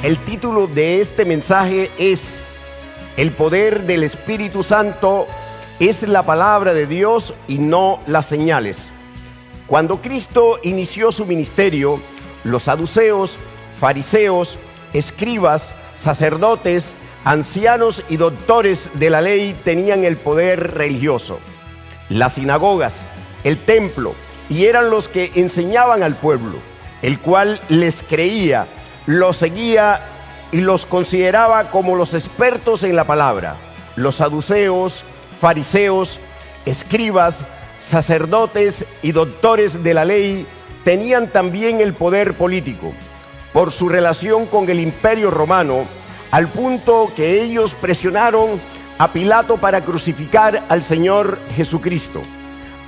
El título de este mensaje es El poder del Espíritu Santo es la palabra de Dios y no las señales. Cuando Cristo inició su ministerio, los saduceos, fariseos, escribas, sacerdotes, ancianos y doctores de la ley tenían el poder religioso, las sinagogas, el templo, y eran los que enseñaban al pueblo, el cual les creía, los seguía y los consideraba como los expertos en la palabra. Los saduceos, fariseos, escribas, sacerdotes y doctores de la ley tenían también el poder político por su relación con el Imperio Romano, al punto que ellos presionaron a Pilato para crucificar al Señor Jesucristo,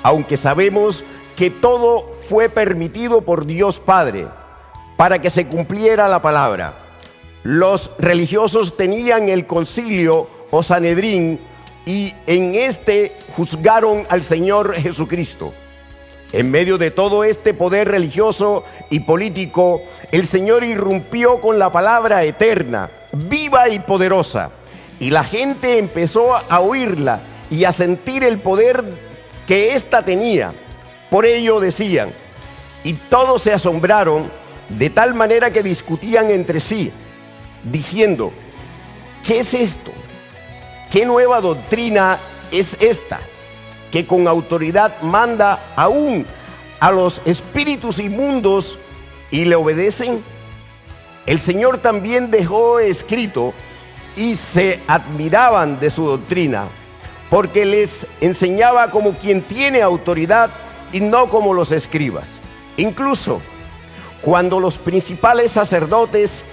aunque sabemos que todo fue permitido por Dios Padre para que se cumpliera la palabra. Los religiosos tenían el concilio o Sanedrín y en este juzgaron al Señor Jesucristo. En medio de todo este poder religioso y político, el Señor irrumpió con la palabra eterna, viva y poderosa, y la gente empezó a oírla y a sentir el poder que ésta tenía. Por ello decían, y todos se asombraron, de tal manera que discutían entre sí, diciendo, ¿qué es esto? ¿Qué nueva doctrina es esta, que con autoridad manda aún a los espíritus inmundos y le obedecen? El Señor también dejó escrito y se admiraban de su doctrina, porque les enseñaba como quien tiene autoridad y no como los escribas. Incluso cuando los principales sacerdotes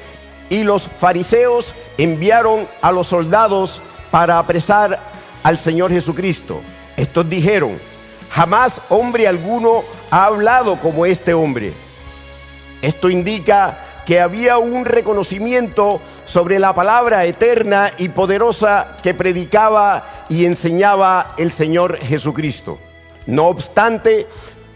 y los fariseos enviaron a los soldados para apresar al Señor Jesucristo, estos dijeron, jamás hombre alguno ha hablado como este hombre. Esto indica que había un reconocimiento sobre la palabra eterna y poderosa que predicaba y enseñaba el Señor Jesucristo. No obstante,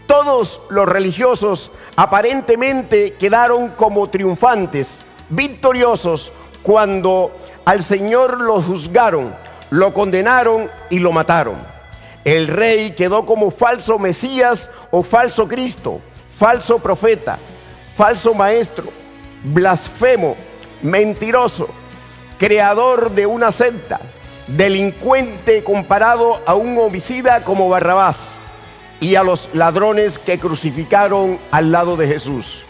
todos los religiosos aparentemente quedaron como triunfantes, victoriosos, cuando al Señor lo juzgaron, lo condenaron y lo mataron. El rey quedó como falso Mesías o falso Cristo, falso profeta, falso maestro, blasfemo, mentiroso, creador de una secta, delincuente comparado a un homicida como Barrabás y a los ladrones que crucificaron al lado de Jesús.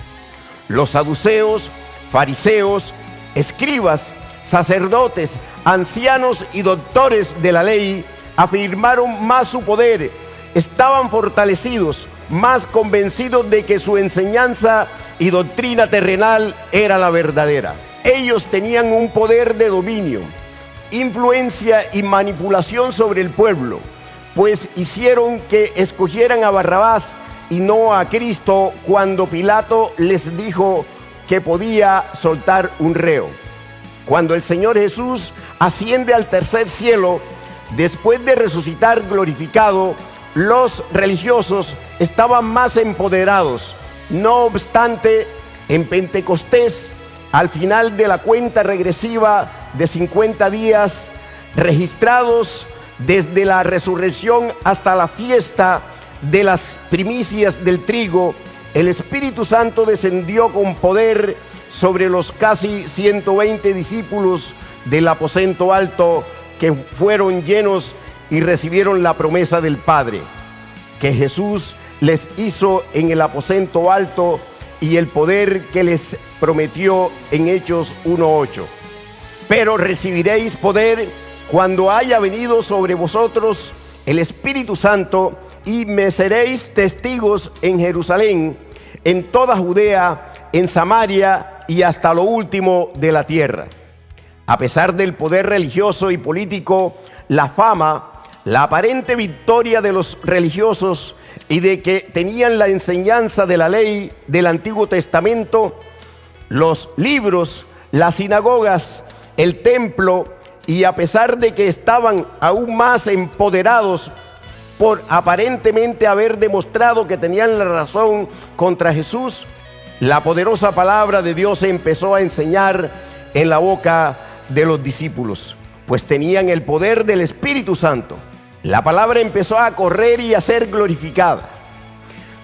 Los saduceos, fariseos, escribas, sacerdotes, ancianos y doctores de la ley afirmaron más su poder, estaban fortalecidos, más convencidos de que su enseñanza y doctrina terrenal era la verdadera. Ellos tenían un poder de dominio, influencia y manipulación sobre el pueblo, pues hicieron que escogieran a Barrabás y no a Cristo cuando Pilato les dijo que podía soltar un reo. Cuando el Señor Jesús asciende al tercer cielo, después de resucitar glorificado, los religiosos estaban más empoderados. No obstante, en Pentecostés, al final de la cuenta regresiva de 50 días, registrados desde la resurrección hasta la fiesta de las primicias del trigo, el Espíritu Santo descendió con poder sobre los casi 120 discípulos del aposento alto que fueron llenos y recibieron la promesa del Padre, que Jesús les hizo en el aposento alto y el poder que les prometió en Hechos 1:8. Pero recibiréis poder cuando haya venido sobre vosotros el Espíritu Santo y me seréis testigos en Jerusalén, en toda Judea, en Samaria y hasta lo último de la tierra. A pesar del poder religioso y político, la fama, la aparente victoria de los religiosos y de que tenían la enseñanza de la ley del Antiguo Testamento, los libros, las sinagogas, el templo, y a pesar de que estaban aún más empoderados por aparentemente haber demostrado que tenían la razón contra Jesús, la poderosa palabra de Dios se empezó a enseñar en la boca de los discípulos, pues tenían el poder del Espíritu Santo. La palabra empezó a correr y a ser glorificada.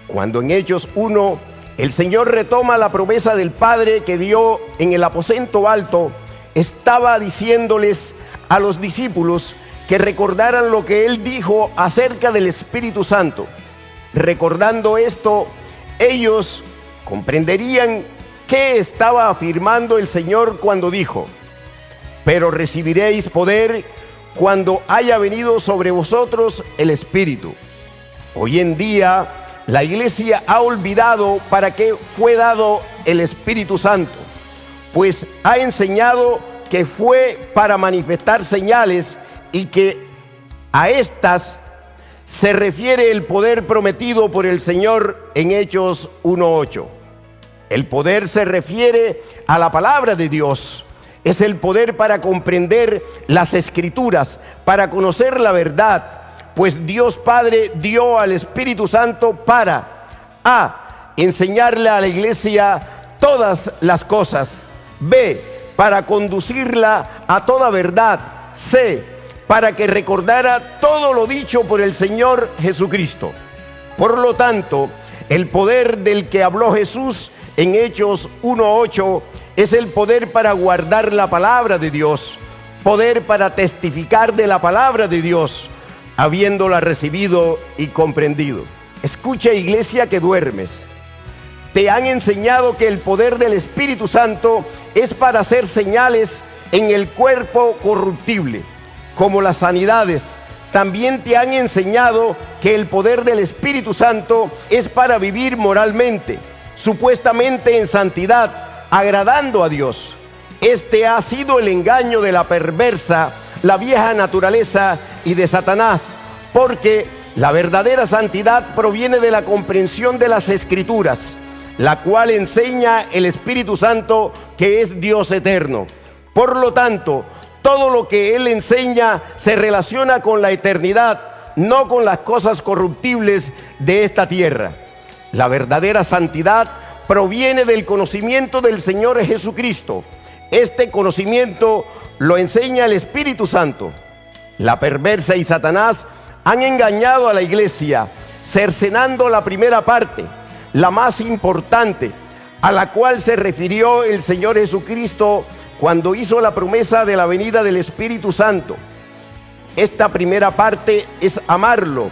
Cuando en Hechos 1 el Señor retoma la promesa del Padre que dio en el aposento alto, estaba diciéndoles a los discípulos que recordaran lo que Él dijo acerca del Espíritu Santo. Recordando esto, ellos comprenderían qué estaba afirmando el Señor cuando dijo: pero recibiréis poder cuando haya venido sobre vosotros el Espíritu. Hoy en día la iglesia ha olvidado para qué fue dado el Espíritu Santo, pues ha enseñado que fue para manifestar señales y que a estas se refiere el poder prometido por el Señor en Hechos 1:8. El poder se refiere a la palabra de Dios. Es el poder para comprender las Escrituras, para conocer la verdad, pues Dios Padre dio al Espíritu Santo para A, enseñarle a la iglesia todas las cosas; B, para conducirla a toda verdad; C, para que recordara todo lo dicho por el Señor Jesucristo. Por lo tanto, el poder del que habló Jesús en Hechos 1:8 es el poder para guardar la palabra de Dios, poder para testificar de la palabra de Dios, habiéndola recibido y comprendido. Escucha, iglesia que duermes. Te han enseñado que el poder del Espíritu Santo es para hacer señales en el cuerpo corruptible, como las sanidades. También te han enseñado que el poder del Espíritu Santo es para vivir moralmente, supuestamente en santidad, agradando a Dios. Este ha sido el engaño de la perversa, la vieja naturaleza y de Satanás, porque la verdadera santidad proviene de la comprensión de las Escrituras, la cual enseña el Espíritu Santo que es Dios eterno. Por lo tanto, todo lo que Él enseña se relaciona con la eternidad, no con las cosas corruptibles de esta tierra. La verdadera santidad proviene del conocimiento del Señor Jesucristo. Este conocimiento lo enseña el Espíritu Santo. La perversa y Satanás han engañado a la iglesia, cercenando la primera parte, la más importante, a la cual se refirió el Señor Jesucristo cuando hizo la promesa de la venida del Espíritu Santo. Esta primera parte es amarlo,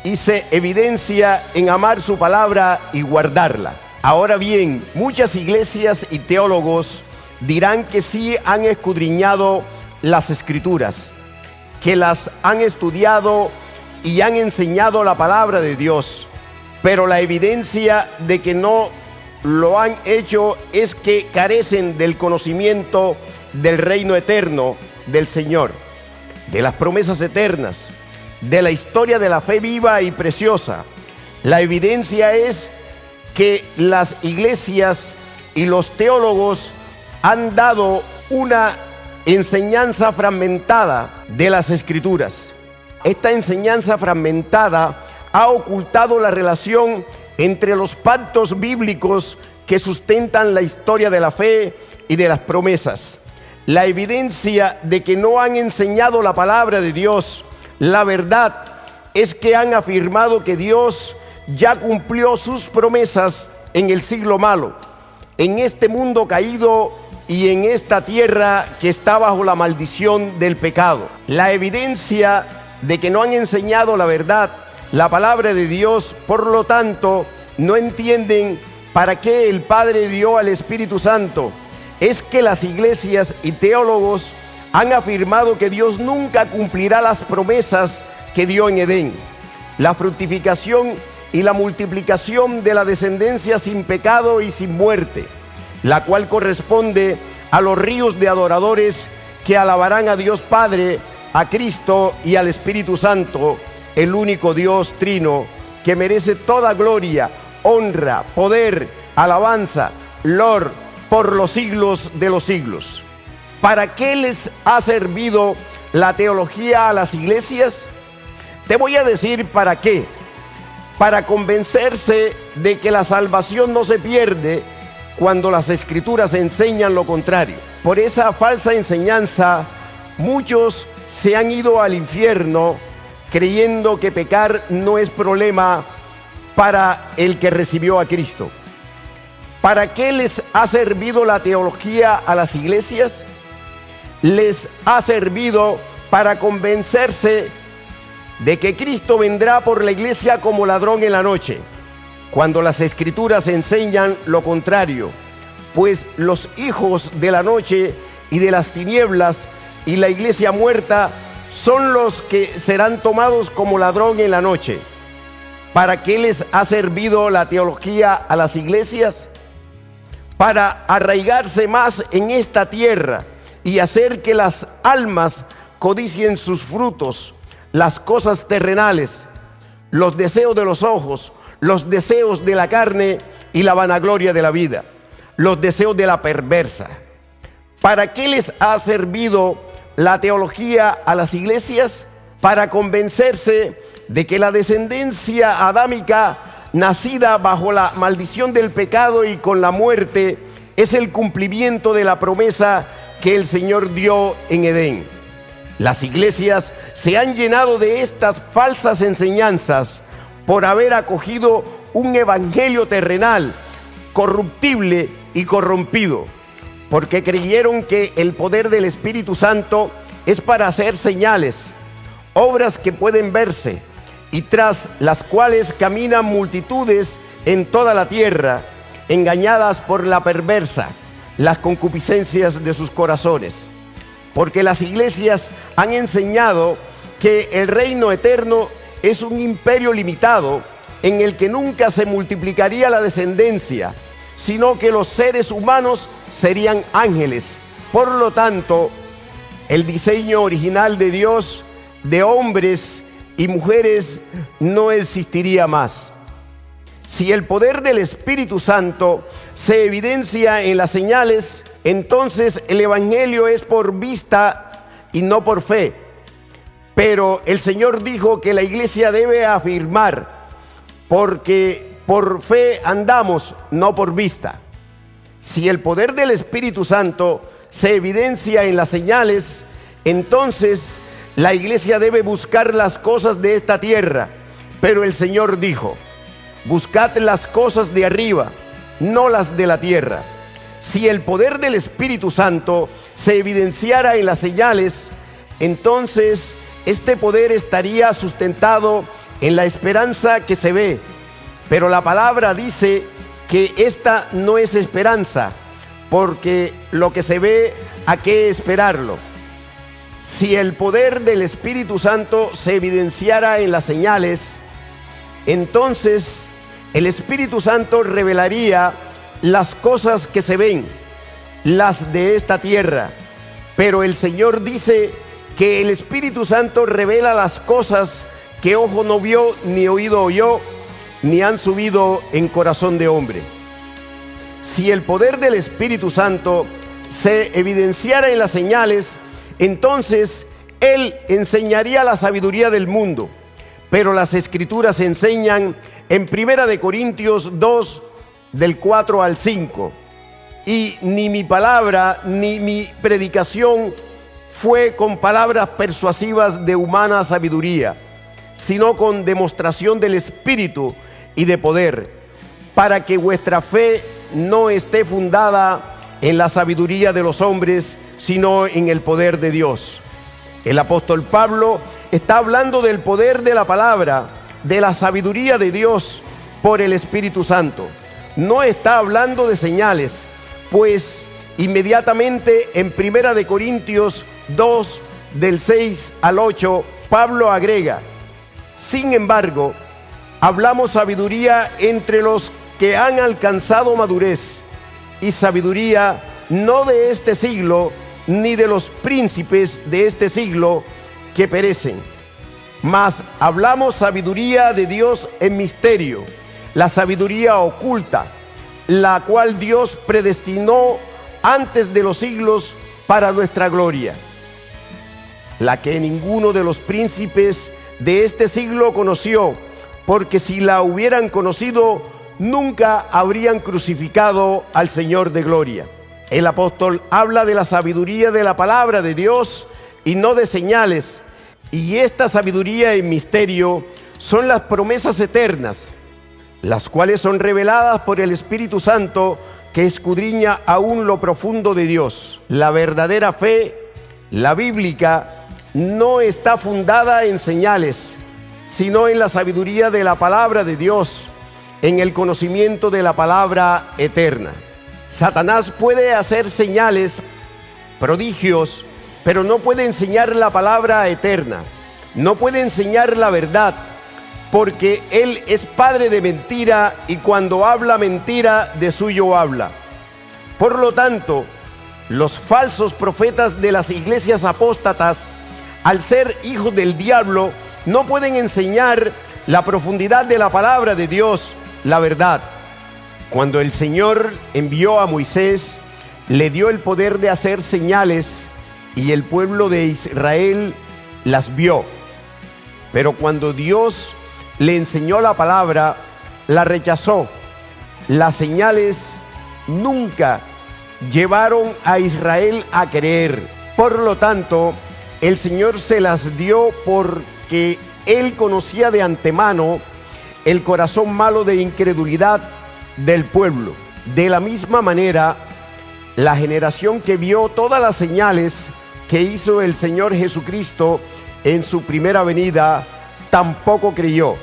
y se evidencia en amar su palabra y guardarla. Ahora bien, muchas iglesias y teólogos dirán que sí han escudriñado las Escrituras, que las han estudiado y han enseñado la palabra de Dios, pero la evidencia de que no lo han hecho es que carecen del conocimiento del reino eterno del Señor, de las promesas eternas, de la historia de la fe viva y preciosa. La evidencia es que las iglesias y los teólogos han dado una enseñanza fragmentada de las Escrituras. Esta enseñanza fragmentada ha ocultado la relación entre los pactos bíblicos que sustentan la historia de la fe y de las promesas. La evidencia de que no han enseñado la palabra de Dios, la verdad, es que han afirmado que Dios ya cumplió sus promesas en el siglo malo, en este mundo caído y en esta tierra que está bajo la maldición del pecado. La evidencia de que no han enseñado la verdad, la palabra de Dios, por lo tanto, no entienden para qué el Padre dio al Espíritu Santo, es que las iglesias y teólogos han afirmado que Dios nunca cumplirá las promesas que dio en Edén: la fructificación y la multiplicación de la descendencia sin pecado y sin muerte, la cual corresponde a los ríos de adoradores que alabarán a Dios Padre, a Cristo y al Espíritu Santo, el único Dios trino, que merece toda gloria, honra, poder, alabanza, loor, por los siglos de los siglos. ¿Para qué les ha servido la teología a las iglesias? Te voy a decir para qué. Para convencerse de que la salvación no se pierde, cuando las Escrituras enseñan lo contrario. Por esa falsa enseñanza, muchos se han ido al infierno creyendo que pecar no es problema para el que recibió a Cristo. ¿Para qué les ha servido la teología a las iglesias? Les ha servido para convencerse de que Cristo vendrá por la iglesia como ladrón en la noche, cuando las Escrituras enseñan lo contrario, pues los hijos de la noche y de las tinieblas y la iglesia muerta son los que serán tomados como ladrón en la noche. ¿Para qué les ha servido la teología a las iglesias? Para arraigarse más en esta tierra y hacer que las almas codicien sus frutos, las cosas terrenales, los deseos de los ojos, los deseos de la carne y la vanagloria de la vida, los deseos de la perversa. ¿Para qué les ha servido la teología a las iglesias? Para convencerse de que la descendencia adámica, nacida bajo la maldición del pecado y con la muerte, es el cumplimiento de la promesa que el Señor dio en Edén. Las iglesias se han llenado de estas falsas enseñanzas por haber acogido un evangelio terrenal, corruptible y corrompido, porque creyeron que el poder del Espíritu Santo es para hacer señales, obras que pueden verse, y tras las cuales caminan multitudes en toda la tierra, engañadas por la perversa, las concupiscencias de sus corazones. Porque las iglesias han enseñado que el reino eterno es un imperio limitado en el que nunca se multiplicaría la descendencia, sino que los seres humanos serían ángeles. Por lo tanto, el diseño original de Dios de hombres y mujeres no existiría más. Si el poder del Espíritu Santo se evidencia en las señales, entonces el evangelio es por vista y no por fe. Pero el Señor dijo que la iglesia debe afirmar, porque por fe andamos, no por vista. Si el poder del Espíritu Santo se evidencia en las señales, entonces la iglesia debe buscar las cosas de esta tierra. Pero el Señor dijo: buscad las cosas de arriba, no las de la tierra. Si el poder del Espíritu Santo se evidenciara en las señales, entonces este poder estaría sustentado en la esperanza que se ve. Pero la palabra dice que esta no es esperanza, porque lo que se ve, ¿a qué esperarlo? Si el poder del Espíritu Santo se evidenciara en las señales, entonces el Espíritu Santo revelaría las cosas que se ven, las de esta tierra. Pero el Señor dice que el Espíritu Santo revela las cosas que ojo no vio, ni oído oyó, ni han subido en corazón de hombre. Si el poder del Espíritu Santo se evidenciara en las señales, entonces Él enseñaría la sabiduría del mundo. Pero las Escrituras enseñan en 1 Corintios 2, del 4 al 5, y ni mi palabra ni mi predicación fue con palabras persuasivas de humana sabiduría, sino con demostración del Espíritu y de poder, para que vuestra fe no esté fundada en la sabiduría de los hombres, sino en el poder de Dios. El apóstol Pablo está hablando del poder de la palabra, de la sabiduría de Dios por el Espíritu Santo. No está hablando de señales, pues inmediatamente en 1 Corintios 2, del 6 al 8, Pablo agrega: sin embargo, hablamos sabiduría entre los que han alcanzado madurez, y sabiduría no de este siglo, ni de los príncipes de este siglo que perecen, mas hablamos sabiduría de Dios en misterio, la sabiduría oculta, la cual Dios predestinó antes de los siglos para nuestra gloria, la que ninguno de los príncipes de este siglo conoció, porque si la hubieran conocido, nunca habrían crucificado al Señor de gloria. El apóstol habla de la sabiduría de la palabra de Dios y no de señales, y esta sabiduría en misterio son las promesas eternas, las cuales son reveladas por el Espíritu Santo que escudriña aún lo profundo de Dios. La verdadera fe, la bíblica, no está fundada en señales, sino en la sabiduría de la palabra de Dios, en el conocimiento de la palabra eterna. Satanás puede hacer señales, prodigios, pero no puede enseñar la palabra eterna, no puede enseñar la verdad, porque él es padre de mentira y cuando habla mentira, de suyo habla. Por lo tanto, los falsos profetas de las iglesias apóstatas, al ser hijos del diablo, no pueden enseñar la profundidad de la palabra de Dios, la verdad. Cuando el Señor envió a Moisés, le dio el poder de hacer señales y el pueblo de Israel las vio. Pero cuando Dios le enseñó la palabra, la rechazó. Las señales nunca llevaron a Israel a creer. Por lo tanto, el Señor se las dio porque Él conocía de antemano el corazón malo de incredulidad del pueblo. De la misma manera, la generación que vio todas las señales que hizo el Señor Jesucristo en su primera venida, tampoco creyó.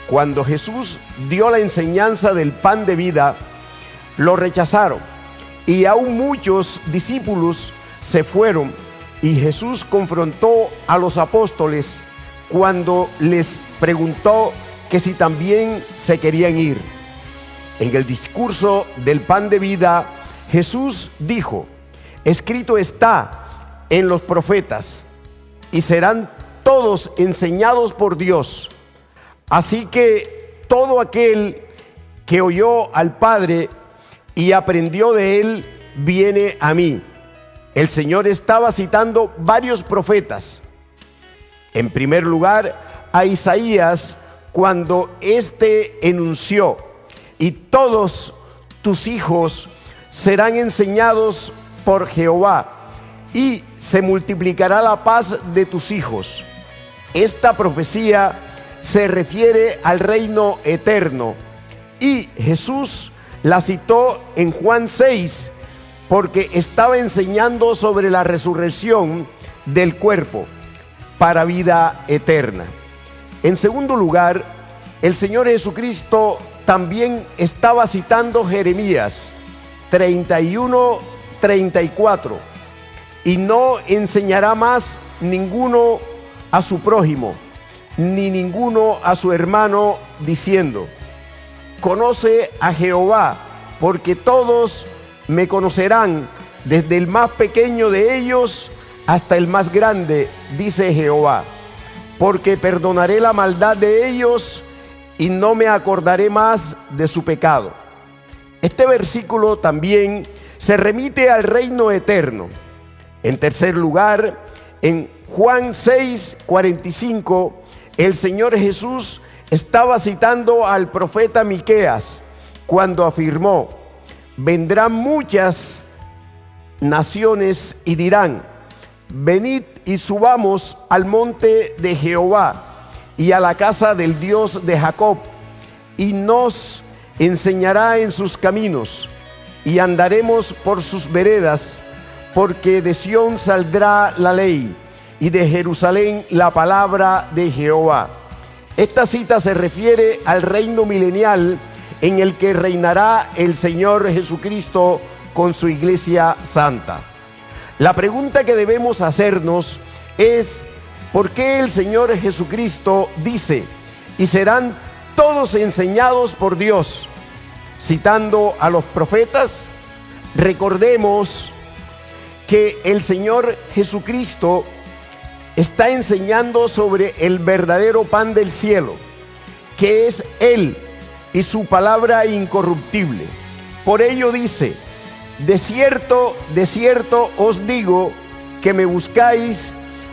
Cuando Jesús dio la enseñanza del pan de vida, lo rechazaron y aún muchos discípulos se fueron, y Jesús confrontó a los apóstoles cuando les preguntó que si también se querían ir. En el discurso del pan de vida, Jesús dijo: escrito está en los profetas, y serán todos enseñados por Dios. Así que todo aquel que oyó al Padre y aprendió de él, viene a mí. El Señor estaba citando varios profetas. En primer lugar, a Isaías, cuando éste enunció: y todos tus hijos serán enseñados por Jehová, y se multiplicará la paz de tus hijos. Esta profecía se refiere al reino eterno, y Jesús la citó en Juan 6, porque estaba enseñando sobre la resurrección del cuerpo para vida eterna. En segundo lugar, el Señor Jesucristo también estaba citando Jeremías 31:34, y no enseñará más ninguno a su prójimo, ni ninguno a su hermano, diciendo: conoce a Jehová, porque todos me conocerán, desde el más pequeño de ellos hasta el más grande, dice Jehová, porque perdonaré la maldad de ellos y no me acordaré más de su pecado. Este versículo también se remite al reino eterno. En tercer lugar, en Juan 6:45, el Señor Jesús estaba citando al profeta Miqueas cuando afirmó: vendrán muchas naciones y dirán: venid y subamos al monte de Jehová y a la casa del Dios de Jacob, y nos enseñará en sus caminos, y andaremos por sus veredas, porque de Sión saldrá la ley, y de Jerusalén la palabra de Jehová. Esta cita se refiere al reino milenial en el que reinará el Señor Jesucristo con su iglesia santa. La pregunta que debemos hacernos es: ¿por qué el Señor Jesucristo dice: y serán todos enseñados por Dios, citando a los profetas? Recordemos que el Señor Jesucristo está enseñando sobre el verdadero pan del cielo, que es Él y su palabra incorruptible. Por ello dice: de cierto os digo que me buscáis,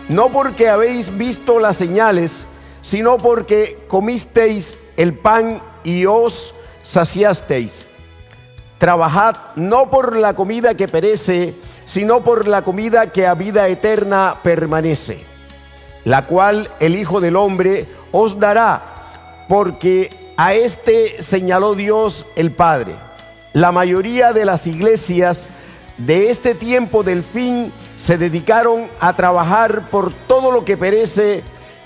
no porque habéis visto las señales, sino porque comisteis el pan y os saciasteis. Trabajad no por la comida que perece, sino por la comida que a vida eterna permanece, la cual el Hijo del Hombre os dará, porque a éste señaló Dios el Padre. La mayoría de las iglesias de este tiempo del fin se dedicaron a trabajar por todo lo que perece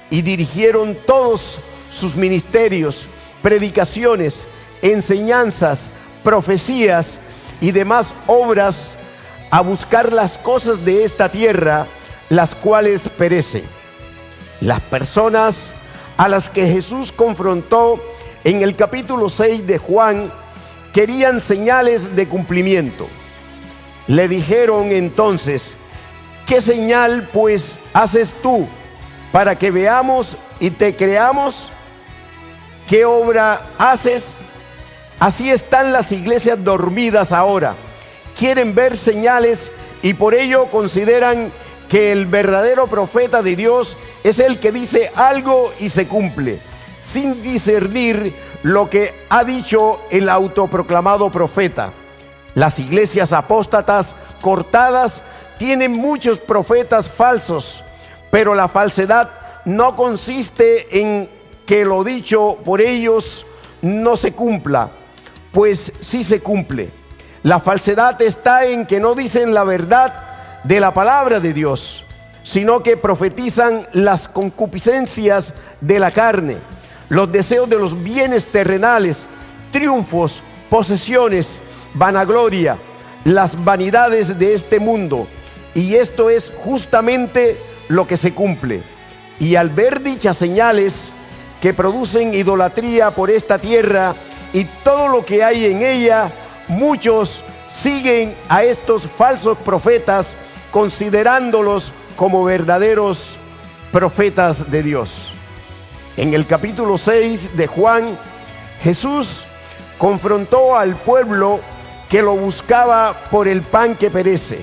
y dirigieron todos sus ministerios, predicaciones, enseñanzas, profecías y demás obras a buscar las cosas de esta tierra, las cuales perecen. Las personas a las que Jesús confrontó en el capítulo 6 de Juan querían señales de cumplimiento. Le dijeron entonces: ¿qué señal pues haces tú para que veamos y te creamos? ¿Qué obra haces? Así están las iglesias dormidas ahora. Quieren ver señales y por ello consideran que el verdadero profeta de Dios es el que dice algo y se cumple, sin discernir lo que ha dicho el autoproclamado profeta. Las iglesias apóstatas cortadas tienen muchos profetas falsos, pero la falsedad no consiste en que lo dicho por ellos no se cumpla, pues sí se cumple. La falsedad está en que no dicen la verdad de la palabra de Dios, sino que profetizan las concupiscencias de la carne, los deseos de los bienes terrenales, triunfos, posesiones, vanagloria, las vanidades de este mundo. Y esto es justamente lo que se cumple. Y al ver dichas señales que producen idolatría por esta tierra y todo lo que hay en ella, muchos siguen a estos falsos profetas, considerándolos como verdaderos profetas de Dios. En el capítulo 6 de Juan, Jesús confrontó al pueblo que lo buscaba por el pan que perece,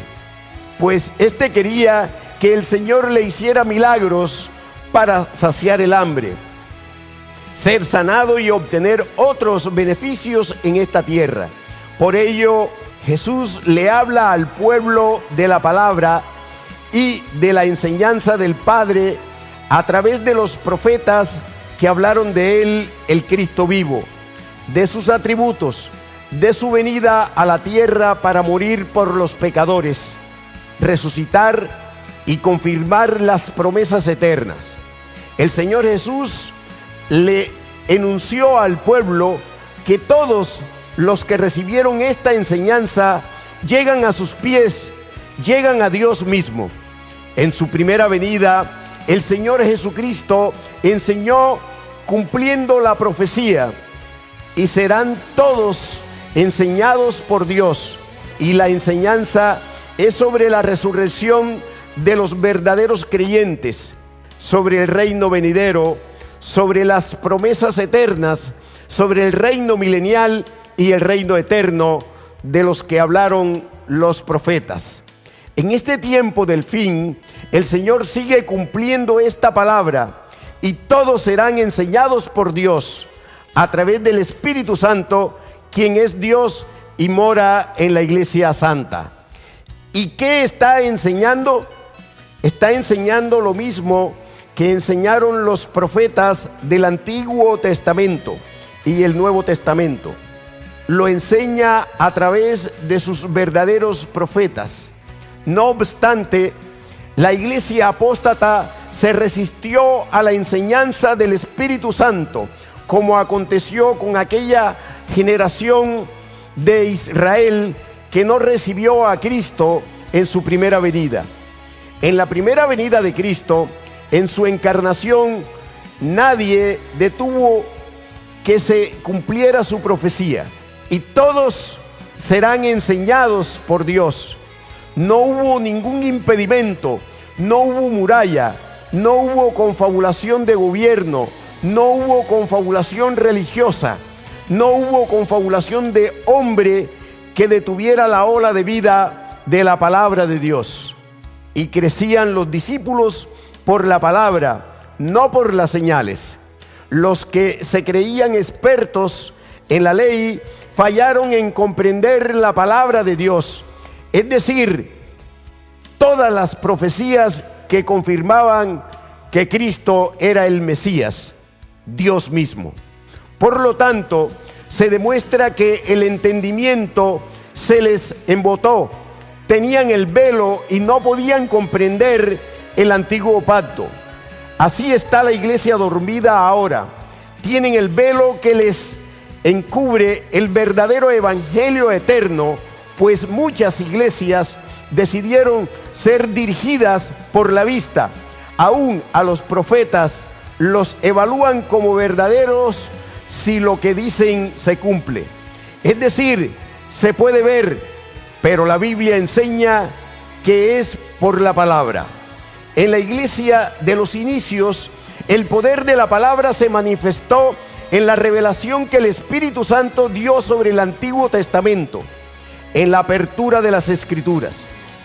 pues éste quería que el Señor le hiciera milagros para saciar el hambre, ser sanado y obtener otros beneficios en esta tierra. Por ello, Jesús le habla al pueblo de la palabra y de la enseñanza del Padre a través de los profetas que hablaron de él, el Cristo vivo, de sus atributos, de su venida a la tierra para morir por los pecadores, resucitar y confirmar las promesas eternas. El Señor Jesús le enunció al pueblo que todos los que recibieron esta enseñanza llegan a sus pies, llegan a Dios mismo. En su primera venida, el Señor Jesucristo enseñó cumpliendo la profecía, y serán todos enseñados por Dios. Y la enseñanza es sobre la resurrección de los verdaderos creyentes, sobre el reino venidero, sobre las promesas eternas, sobre el reino milenial y el reino eterno de los que hablaron los profetas. En este tiempo del fin, el Señor sigue cumpliendo esta palabra y todos serán enseñados por Dios a través del Espíritu Santo, quien es Dios y mora en la Iglesia Santa. ¿Y qué está enseñando? Está enseñando lo mismo que enseñaron los profetas del Antiguo Testamento y el Nuevo Testamento. Lo enseña a través de sus verdaderos profetas. No obstante, la iglesia apóstata se resistió a la enseñanza del Espíritu Santo, como aconteció con aquella generación de Israel que no recibió a Cristo en su primera venida. En la primera venida de Cristo, en su encarnación, nadie detuvo que se cumpliera su profecía, y todos serán enseñados por Dios. No hubo ningún impedimento, no hubo muralla, no hubo confabulación de gobierno, no hubo confabulación religiosa, no hubo confabulación de hombre que detuviera la ola de vida de la palabra de Dios. Y crecían los discípulos por la palabra, no por las señales. Los que se creían expertos en la ley fallaron en comprender la palabra de Dios, es decir, todas las profecías que confirmaban que Cristo era el Mesías, Dios mismo. Por lo tanto, se demuestra que el entendimiento se les embotó, tenían el velo y no podían comprender el antiguo pacto. Así está la iglesia dormida ahora. Tienen el velo que les encubre el verdadero evangelio eterno, pues muchas iglesias decidieron ser dirigidas por la vista. Aún a los profetas los evalúan como verdaderos si lo que dicen se cumple. Es decir, se puede ver, pero la Biblia enseña que es por la palabra. En la iglesia de los inicios, el poder de la palabra se manifestó en la revelación que el Espíritu Santo dio sobre el Antiguo Testamento, en la apertura de las Escrituras.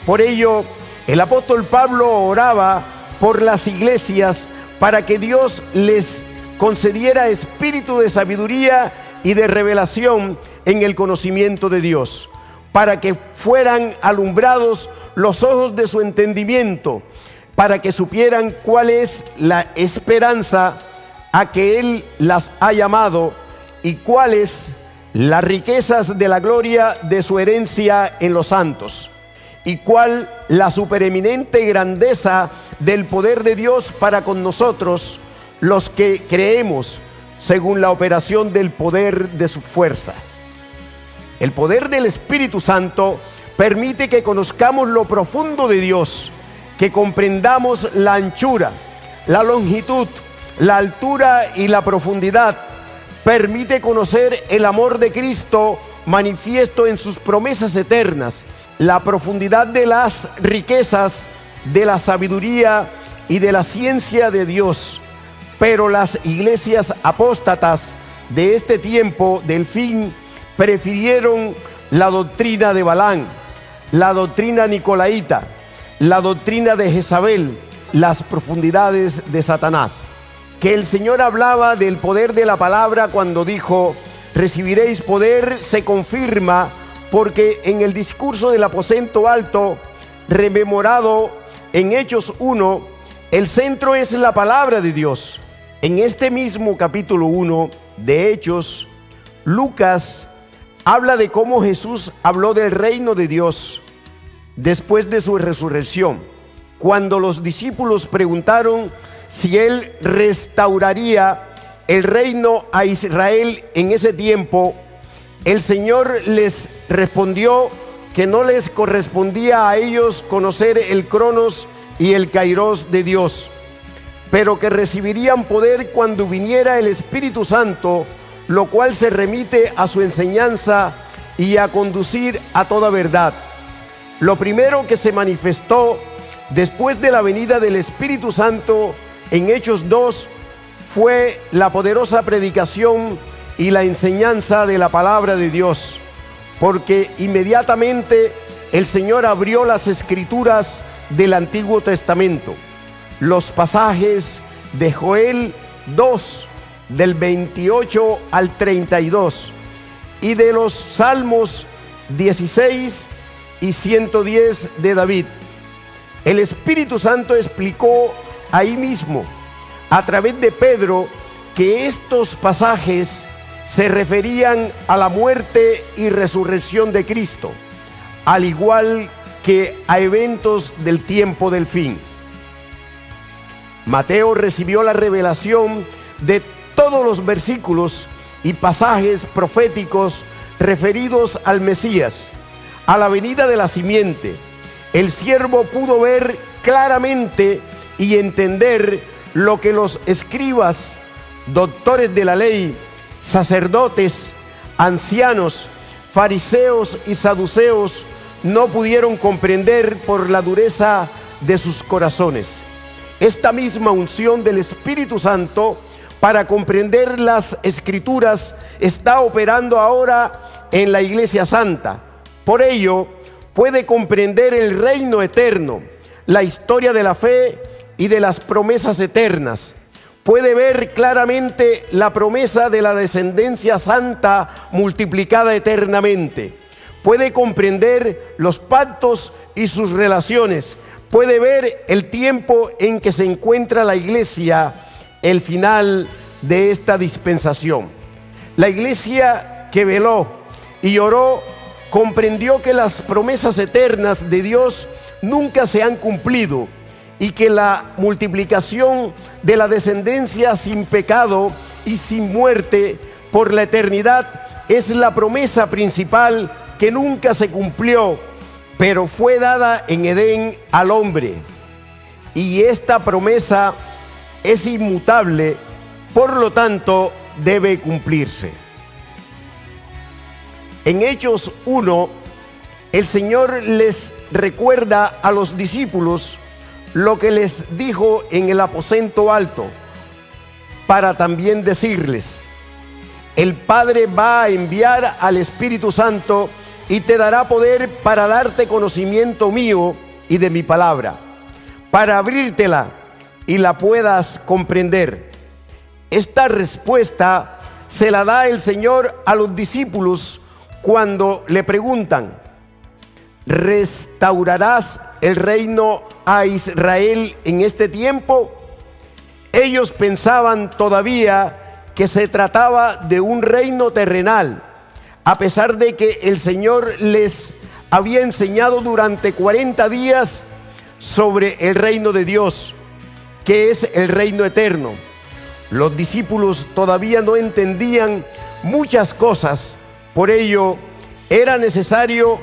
Por ello, el apóstol Pablo oraba por las iglesias para que Dios les concediera espíritu de sabiduría y de revelación en el conocimiento de Dios, para que fueran alumbrados los ojos de su entendimiento, para que supieran cuál es la esperanza a que Él las ha llamado y cuáles las riquezas de la gloria de su herencia en los santos, y cuál la supereminente grandeza del poder de Dios para con nosotros, los que creemos, según la operación del poder de su fuerza. El poder del Espíritu Santo permite que conozcamos lo profundo de Dios, que comprendamos la anchura, la longitud, la altura y la profundidad. Permite conocer el amor de Cristo manifiesto en sus promesas eternas, la profundidad de las riquezas, de la sabiduría y de la ciencia de Dios. Pero las iglesias apóstatas de este tiempo del fin prefirieron la doctrina de Balaam, la doctrina nicolaíta, la doctrina de Jezabel, las profundidades de Satanás. Que el Señor hablaba del poder de la palabra cuando dijo: recibiréis poder, se confirma porque en el discurso del aposento alto, rememorado en Hechos 1, el centro es la palabra de Dios. En este mismo capítulo 1 de Hechos, Lucas habla de cómo Jesús habló del reino de Dios después de su resurrección. Cuando los discípulos preguntaron si Él restauraría el reino a Israel en ese tiempo, el Señor les respondió que no les correspondía a ellos conocer el cronos y el kairos de Dios, pero que recibirían poder cuando viniera el Espíritu Santo, lo cual se remite a su enseñanza y a conducir a toda verdad. Lo primero que se manifestó después de la venida del Espíritu Santo en Hechos 2 fue la poderosa predicación y la enseñanza de la palabra de Dios, porque inmediatamente el Señor abrió las escrituras del Antiguo Testamento, los pasajes de Joel 2, del 28 al 32, y de los Salmos 16 y 110 de David. El Espíritu Santo explicó ahí mismo, a través de Pedro, que estos pasajes se referían a la muerte y resurrección de Cristo, al igual que a eventos del tiempo del fin. Mateo recibió la revelación de todos los versículos y pasajes proféticos referidos al Mesías, a la venida de la simiente. El siervo pudo ver claramente y entender lo que los escribas, doctores de la ley, sacerdotes, ancianos, fariseos y saduceos no pudieron comprender por la dureza de sus corazones. Esta misma unción del Espíritu Santo para comprender las Escrituras está operando ahora en la Iglesia Santa. Por ello, puede comprender el reino eterno, la historia de la fe y de las promesas eternas. puede ver claramente la promesa de la descendencia santa multiplicada eternamente. Puede comprender los pactos y sus relaciones. Puede ver el tiempo en que se encuentra la iglesia, el final de esta dispensación. La iglesia que veló y oró comprendió que las promesas eternas de Dios nunca se han cumplido y que la multiplicación de la descendencia sin pecado y sin muerte por la eternidad es la promesa principal que nunca se cumplió, pero fue dada en Edén al hombre. Y esta promesa es inmutable, por lo tanto debe cumplirse. En Hechos 1, el Señor les recuerda a los discípulos lo que les dijo en el aposento alto, para también decirles: el Padre va a enviar al Espíritu Santo y te dará poder para darte conocimiento mío y de mi palabra, para abrírtela y la puedas comprender. Esta respuesta se la da el Señor a los discípulos cuando le preguntan: ¿restaurarás el reino a Israel en este tiempo? Ellos pensaban todavía que se trataba de un reino terrenal, a pesar de que el Señor les había enseñado durante 40 días sobre el reino de Dios, que es el reino eterno. Los discípulos todavía no entendían muchas cosas, por ello era necesario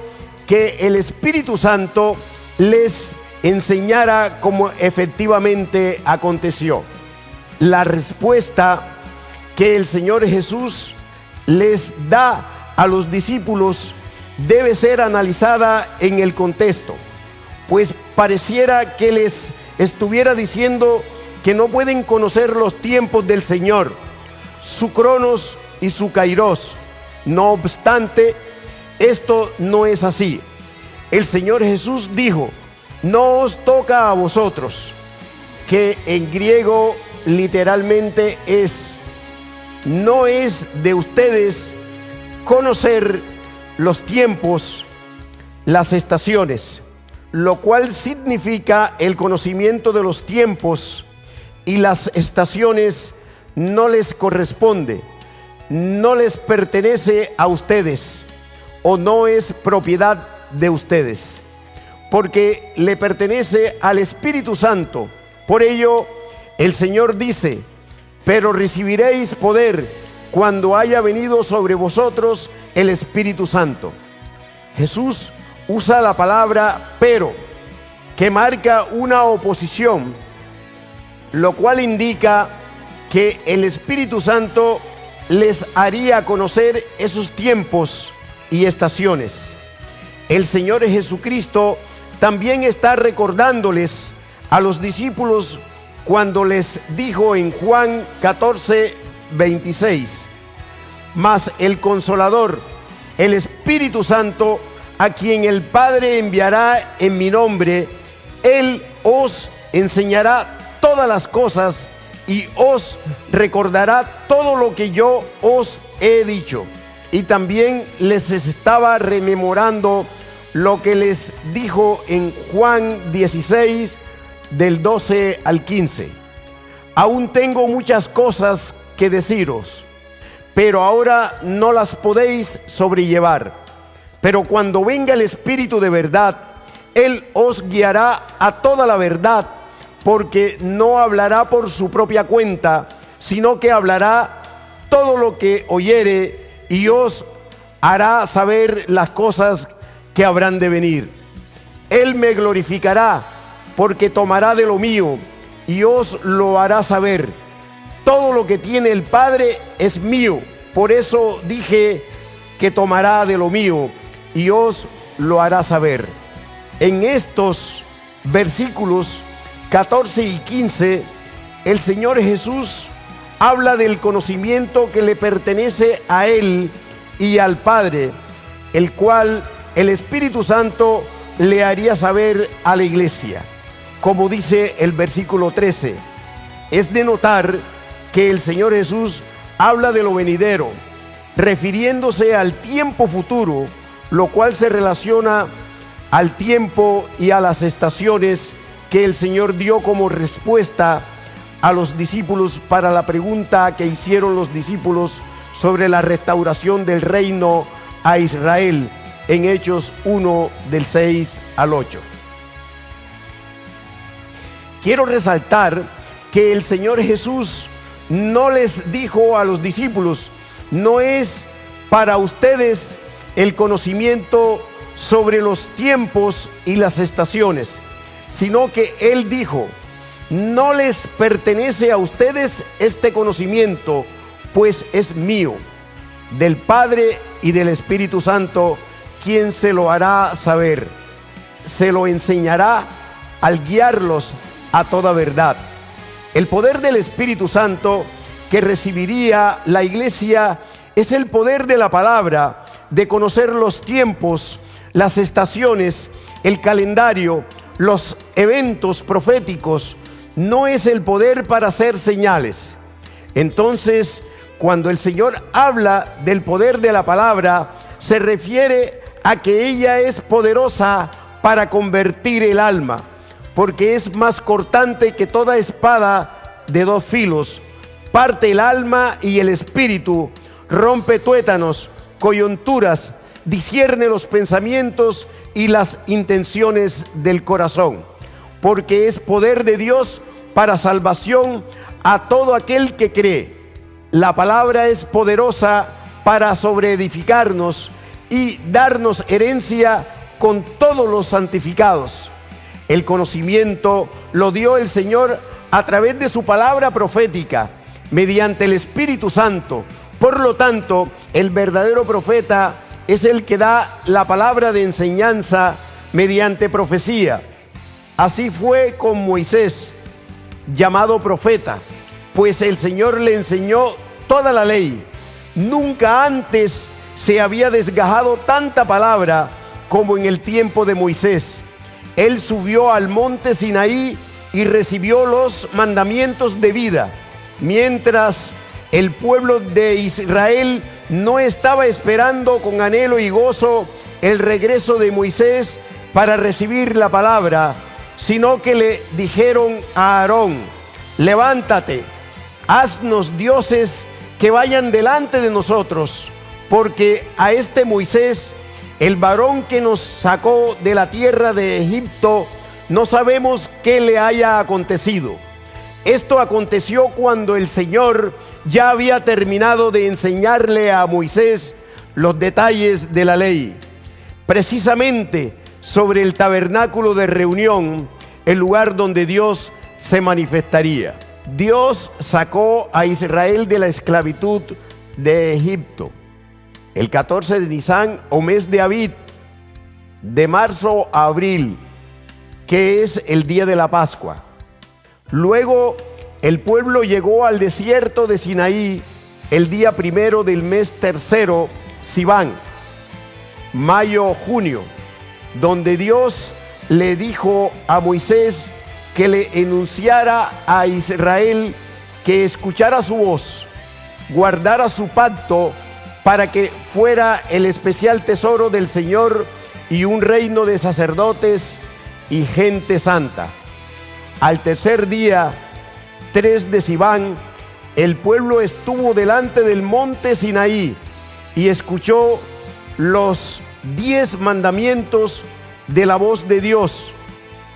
que el Espíritu Santo les enseñara cómo efectivamente aconteció. La respuesta que el Señor Jesús les da a los discípulos debe ser analizada en el contexto, pues pareciera que les estuviera diciendo que no pueden conocer los tiempos del Señor, su cronos y su kairos. No obstante, esto no es así. El Señor Jesús dijo: no os toca a vosotros, que en griego literalmente no es de ustedes conocer los tiempos, las estaciones, lo cual significa el conocimiento de los tiempos y las estaciones no les corresponde, no les pertenece a ustedes o no es propiedad de ustedes, porque le pertenece al Espíritu Santo. Por ello, el Señor dice: pero recibiréis poder cuando haya venido sobre vosotros el Espíritu Santo. Jesús usa la palabra pero, que marca una oposición, lo cual indica que el Espíritu Santo les haría conocer esos tiempos y estaciones. El Señor Jesucristo también está recordándoles a los discípulos cuando les dijo en Juan 14:26: mas el Consolador, el Espíritu Santo, a quien el Padre enviará en mi nombre, Él os enseñará todas las cosas y os recordará todo lo que yo os he dicho. Y también les estaba rememorando lo que les dijo en Juan 16, del 12 al 15. Aún tengo muchas cosas que deciros, pero ahora no las podéis sobrellevar. Pero cuando venga el Espíritu de verdad, Él os guiará a toda la verdad, porque no hablará por su propia cuenta, sino que hablará todo lo que oyere y os hará saber las cosas que habrán de venir. Él me glorificará, porque tomará de lo mío y os lo hará saber. Todo lo que tiene el Padre es mío, por eso dije que tomará de lo mío y os lo hará saber. En estos versículos 14 y 15, el Señor Jesús habla del conocimiento que le pertenece a Él y al Padre, el cual el Espíritu Santo le haría saber a la iglesia. Como dice el versículo 13, es de notar que el Señor Jesús habla de lo venidero, refiriéndose al tiempo futuro, lo cual se relaciona al tiempo y a las estaciones que el Señor dio como respuesta a los discípulos para la pregunta que hicieron los discípulos sobre la restauración del reino a Israel en Hechos 1 del 6 al 8. Quiero resaltar que el Señor Jesús no les dijo a los discípulos: no es para ustedes el conocimiento sobre los tiempos y las estaciones, sino que Él dijo: no les pertenece a ustedes este conocimiento, pues es mío, del Padre y del Espíritu Santo, quien se lo hará saber, se lo enseñará al guiarlos a toda verdad. El poder del Espíritu Santo que recibiría la iglesia es el poder de la palabra, de conocer los tiempos, las estaciones, el calendario, los eventos proféticos. No es el poder para hacer señales. Entonces, cuando el Señor habla del poder de la palabra, se refiere a que ella es poderosa para convertir el alma, porque es más cortante que toda espada de dos filos, parte el alma y el espíritu, rompe tuétanos, coyunturas, discierne los pensamientos y las intenciones del corazón, porque es poder de Dios para salvación a todo aquel que cree. La palabra es poderosa para sobreedificarnos y darnos herencia con todos los santificados. El conocimiento lo dio el Señor a través de su palabra profética, mediante el Espíritu Santo. Por lo tanto, el verdadero profeta es el que da la palabra de enseñanza mediante profecía. Así fue con Moisés, llamado profeta, pues el Señor le enseñó toda la ley. Nunca antes se había desgajado tanta palabra como en el tiempo de Moisés. Él subió al monte Sinaí y recibió los mandamientos de vida, mientras el pueblo de Israel no estaba esperando con anhelo y gozo el regreso de Moisés para recibir la palabra, sino que le dijeron a Aarón: levántate, haznos dioses que vayan delante de nosotros, porque a este Moisés, el varón que nos sacó de la tierra de Egipto, no sabemos qué le haya acontecido. Esto aconteció cuando el Señor ya había terminado de enseñarle a Moisés los detalles de la ley, precisamente sobre el tabernáculo de reunión, el lugar donde Dios se manifestaría. Dios sacó a Israel de la esclavitud de Egipto el 14 de Nisán o mes de Abib, de marzo a abril, que es el día de la Pascua. Luego el pueblo llegó al desierto de Sinaí el día primero del mes tercero, Siván, mayo, junio, donde Dios le dijo a Moisés que le enunciara a Israel que escuchara su voz, guardara su pacto, para que fuera el especial tesoro del Señor y un reino de sacerdotes y gente santa. Al tercer día, 3 de Siván, el pueblo estuvo delante del monte Sinaí y escuchó los 10 mandamientos de la voz de Dios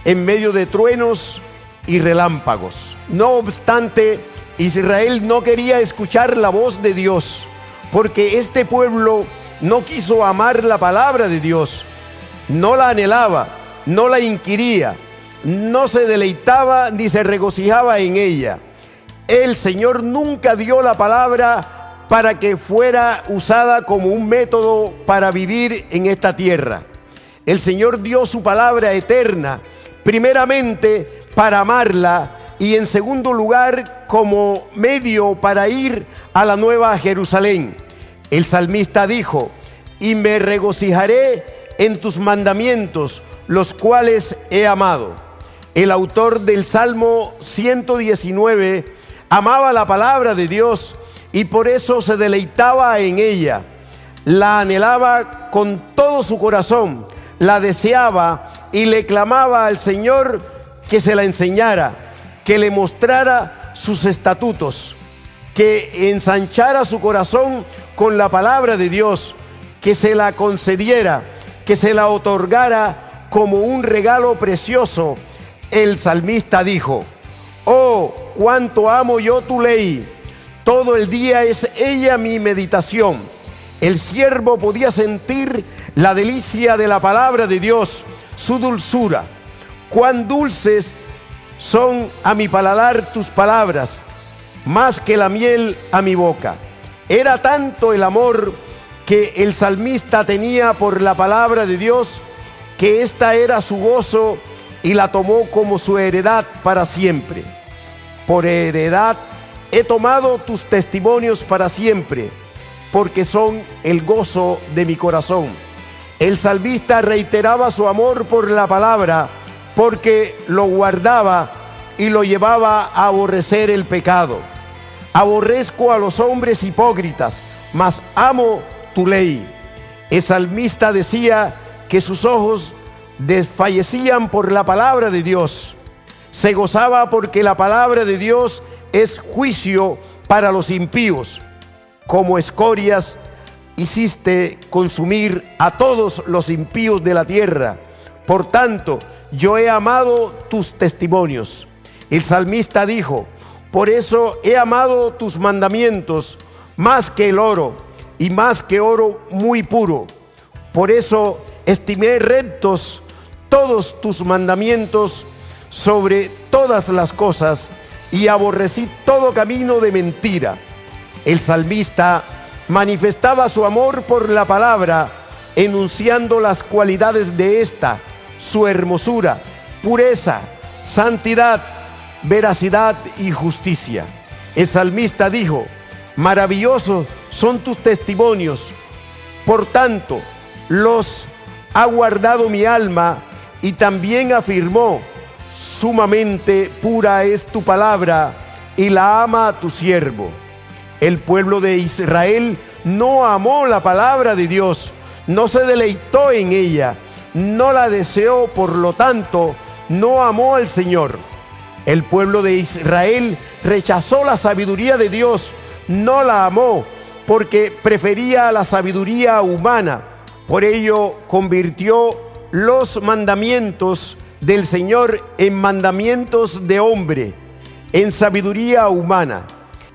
en medio de truenos y relámpagos. No obstante, Israel no quería escuchar la voz de Dios, porque este pueblo no quiso amar la palabra de Dios, no la anhelaba, no la inquiría, no se deleitaba ni se regocijaba en ella. El Señor nunca dio la palabra para que fuera usada como un método para vivir en esta tierra. El Señor dio su palabra eterna, primeramente para amarla, y en segundo lugar como medio para ir a la nueva Jerusalén. El salmista dijo: y me regocijaré en tus mandamientos, los cuales he amado. El autor del Salmo 119 amaba la palabra de Dios y por eso se deleitaba en ella. La anhelaba con todo su corazón, la deseaba y le clamaba al Señor que se la enseñara, que le mostrara sus estatutos, que ensanchara su corazón con la palabra de Dios, que se la concediera, que se la otorgara como un regalo precioso. El salmista dijo: oh, cuánto amo yo tu ley, todo el día es ella mi meditación. El siervo podía sentir la delicia de la palabra de Dios, su dulzura. Cuán dulces son a mi paladar tus palabras, más que la miel a mi boca. Era tanto el amor que el salmista tenía por la palabra de Dios, que esta era su gozo y la tomó como su heredad para siempre. Por heredad he tomado tus testimonios para siempre, porque son el gozo de mi corazón. El salmista reiteraba su amor por la palabra, porque lo guardaba y lo llevaba a aborrecer el pecado. Aborrezco a los hombres hipócritas, mas amo tu ley. El salmista decía que sus ojos desfallecían por la palabra de Dios. Se gozaba porque la palabra de Dios es juicio para los impíos. Como escorias hiciste consumir a todos los impíos de la tierra. Por tanto, yo he amado tus testimonios. El salmista dijo: por eso he amado tus mandamientos más que el oro, y más que oro muy puro. Por eso estimé rectos todos tus mandamientos sobre todas las cosas, y aborrecí todo camino de mentira. El salmista manifestaba su amor por la palabra, enunciando las cualidades de esta, su hermosura, pureza, santidad, veracidad y justicia. El salmista dijo: maravillosos son tus testimonios, por tanto los ha guardado mi alma. Y también afirmó: sumamente pura es tu palabra, y la ama tu siervo. El pueblo de Israel no amó la palabra de Dios, no se deleitó en ella, no la deseó, por lo tanto no amó al Señor. El pueblo de Israel rechazó la sabiduría de Dios, no la amó, porque prefería la sabiduría humana. Por ello convirtió los mandamientos del Señor en mandamientos de hombre, en sabiduría humana.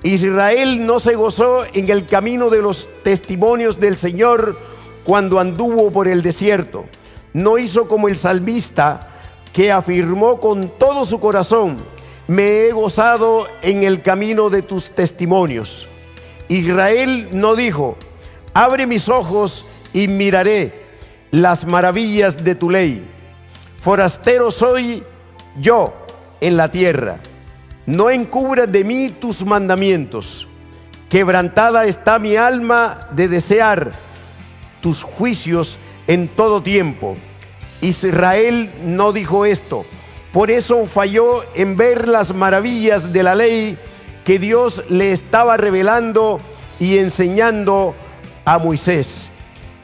Israel no se gozó en el camino de los testimonios del Señor cuando anduvo por el desierto. No hizo como el salmista, que afirmó con todo su corazón: me he gozado en el camino de tus testimonios. Israel no dijo: abre mis ojos y miraré las maravillas de tu ley. Forastero soy yo en la tierra, no encubras de mí tus mandamientos. Quebrantada está mi alma de desear tus juicios en todo tiempo. Israel no dijo esto, por eso falló en ver las maravillas de la ley que Dios le estaba revelando y enseñando a Moisés.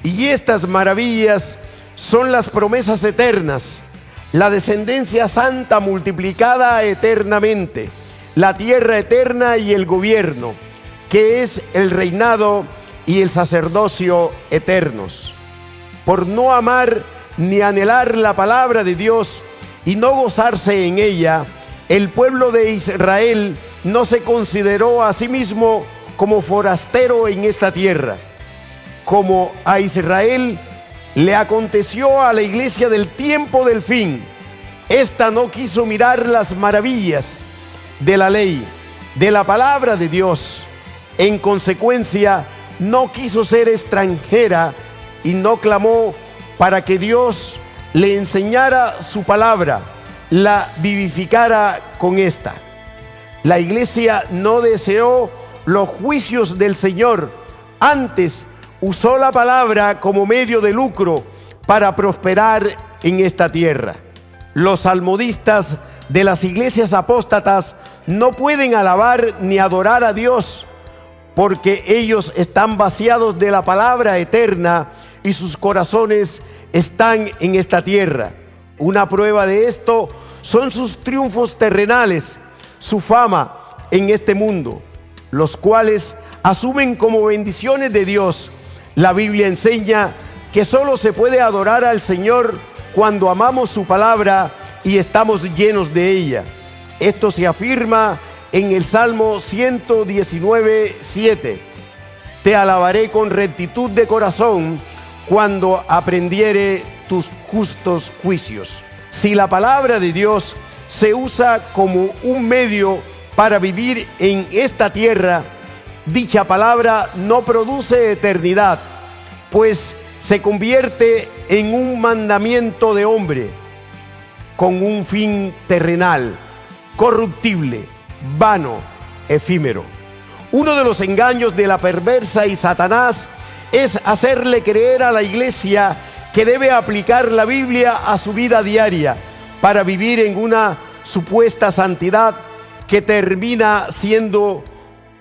Y estas maravillas son las promesas eternas, la descendencia santa multiplicada eternamente, la tierra eterna y el gobierno, que es el reinado y el sacerdocio eternos. Por no amar ni anhelar la palabra de Dios y no gozarse en ella, el pueblo de Israel no se consideró a sí mismo como forastero en esta tierra. Como a Israel le aconteció a la iglesia del tiempo del fin, esta no quiso mirar las maravillas de la ley, de la palabra de Dios. En consecuencia, no quiso ser extranjera y no clamó para que Dios le enseñara su palabra, la vivificara con esta. La iglesia no deseó los juicios del Señor, antes usó la palabra como medio de lucro para prosperar en esta tierra. Los salmodistas de las iglesias apóstatas no pueden alabar ni adorar a Dios, porque ellos están vaciados de la palabra eterna y sus corazones están en esta tierra. Una prueba de esto son sus triunfos terrenales, su fama en este mundo, los cuales asumen como bendiciones de Dios. La Biblia enseña que solo se puede adorar al Señor cuando amamos su palabra y estamos llenos de ella. Esto se afirma en el Salmo 119:7. Te alabaré con rectitud de corazón cuando aprendiere tus justos juicios. Si la palabra de Dios se usa como un medio para vivir en esta tierra, dicha palabra no produce eternidad, pues se convierte en un mandamiento de hombre con un fin terrenal, corruptible, vano, efímero. Uno de los engaños de la perversa y Satanás es hacerle creer a la iglesia que debe aplicar la Biblia a su vida diaria para vivir en una supuesta santidad que termina siendo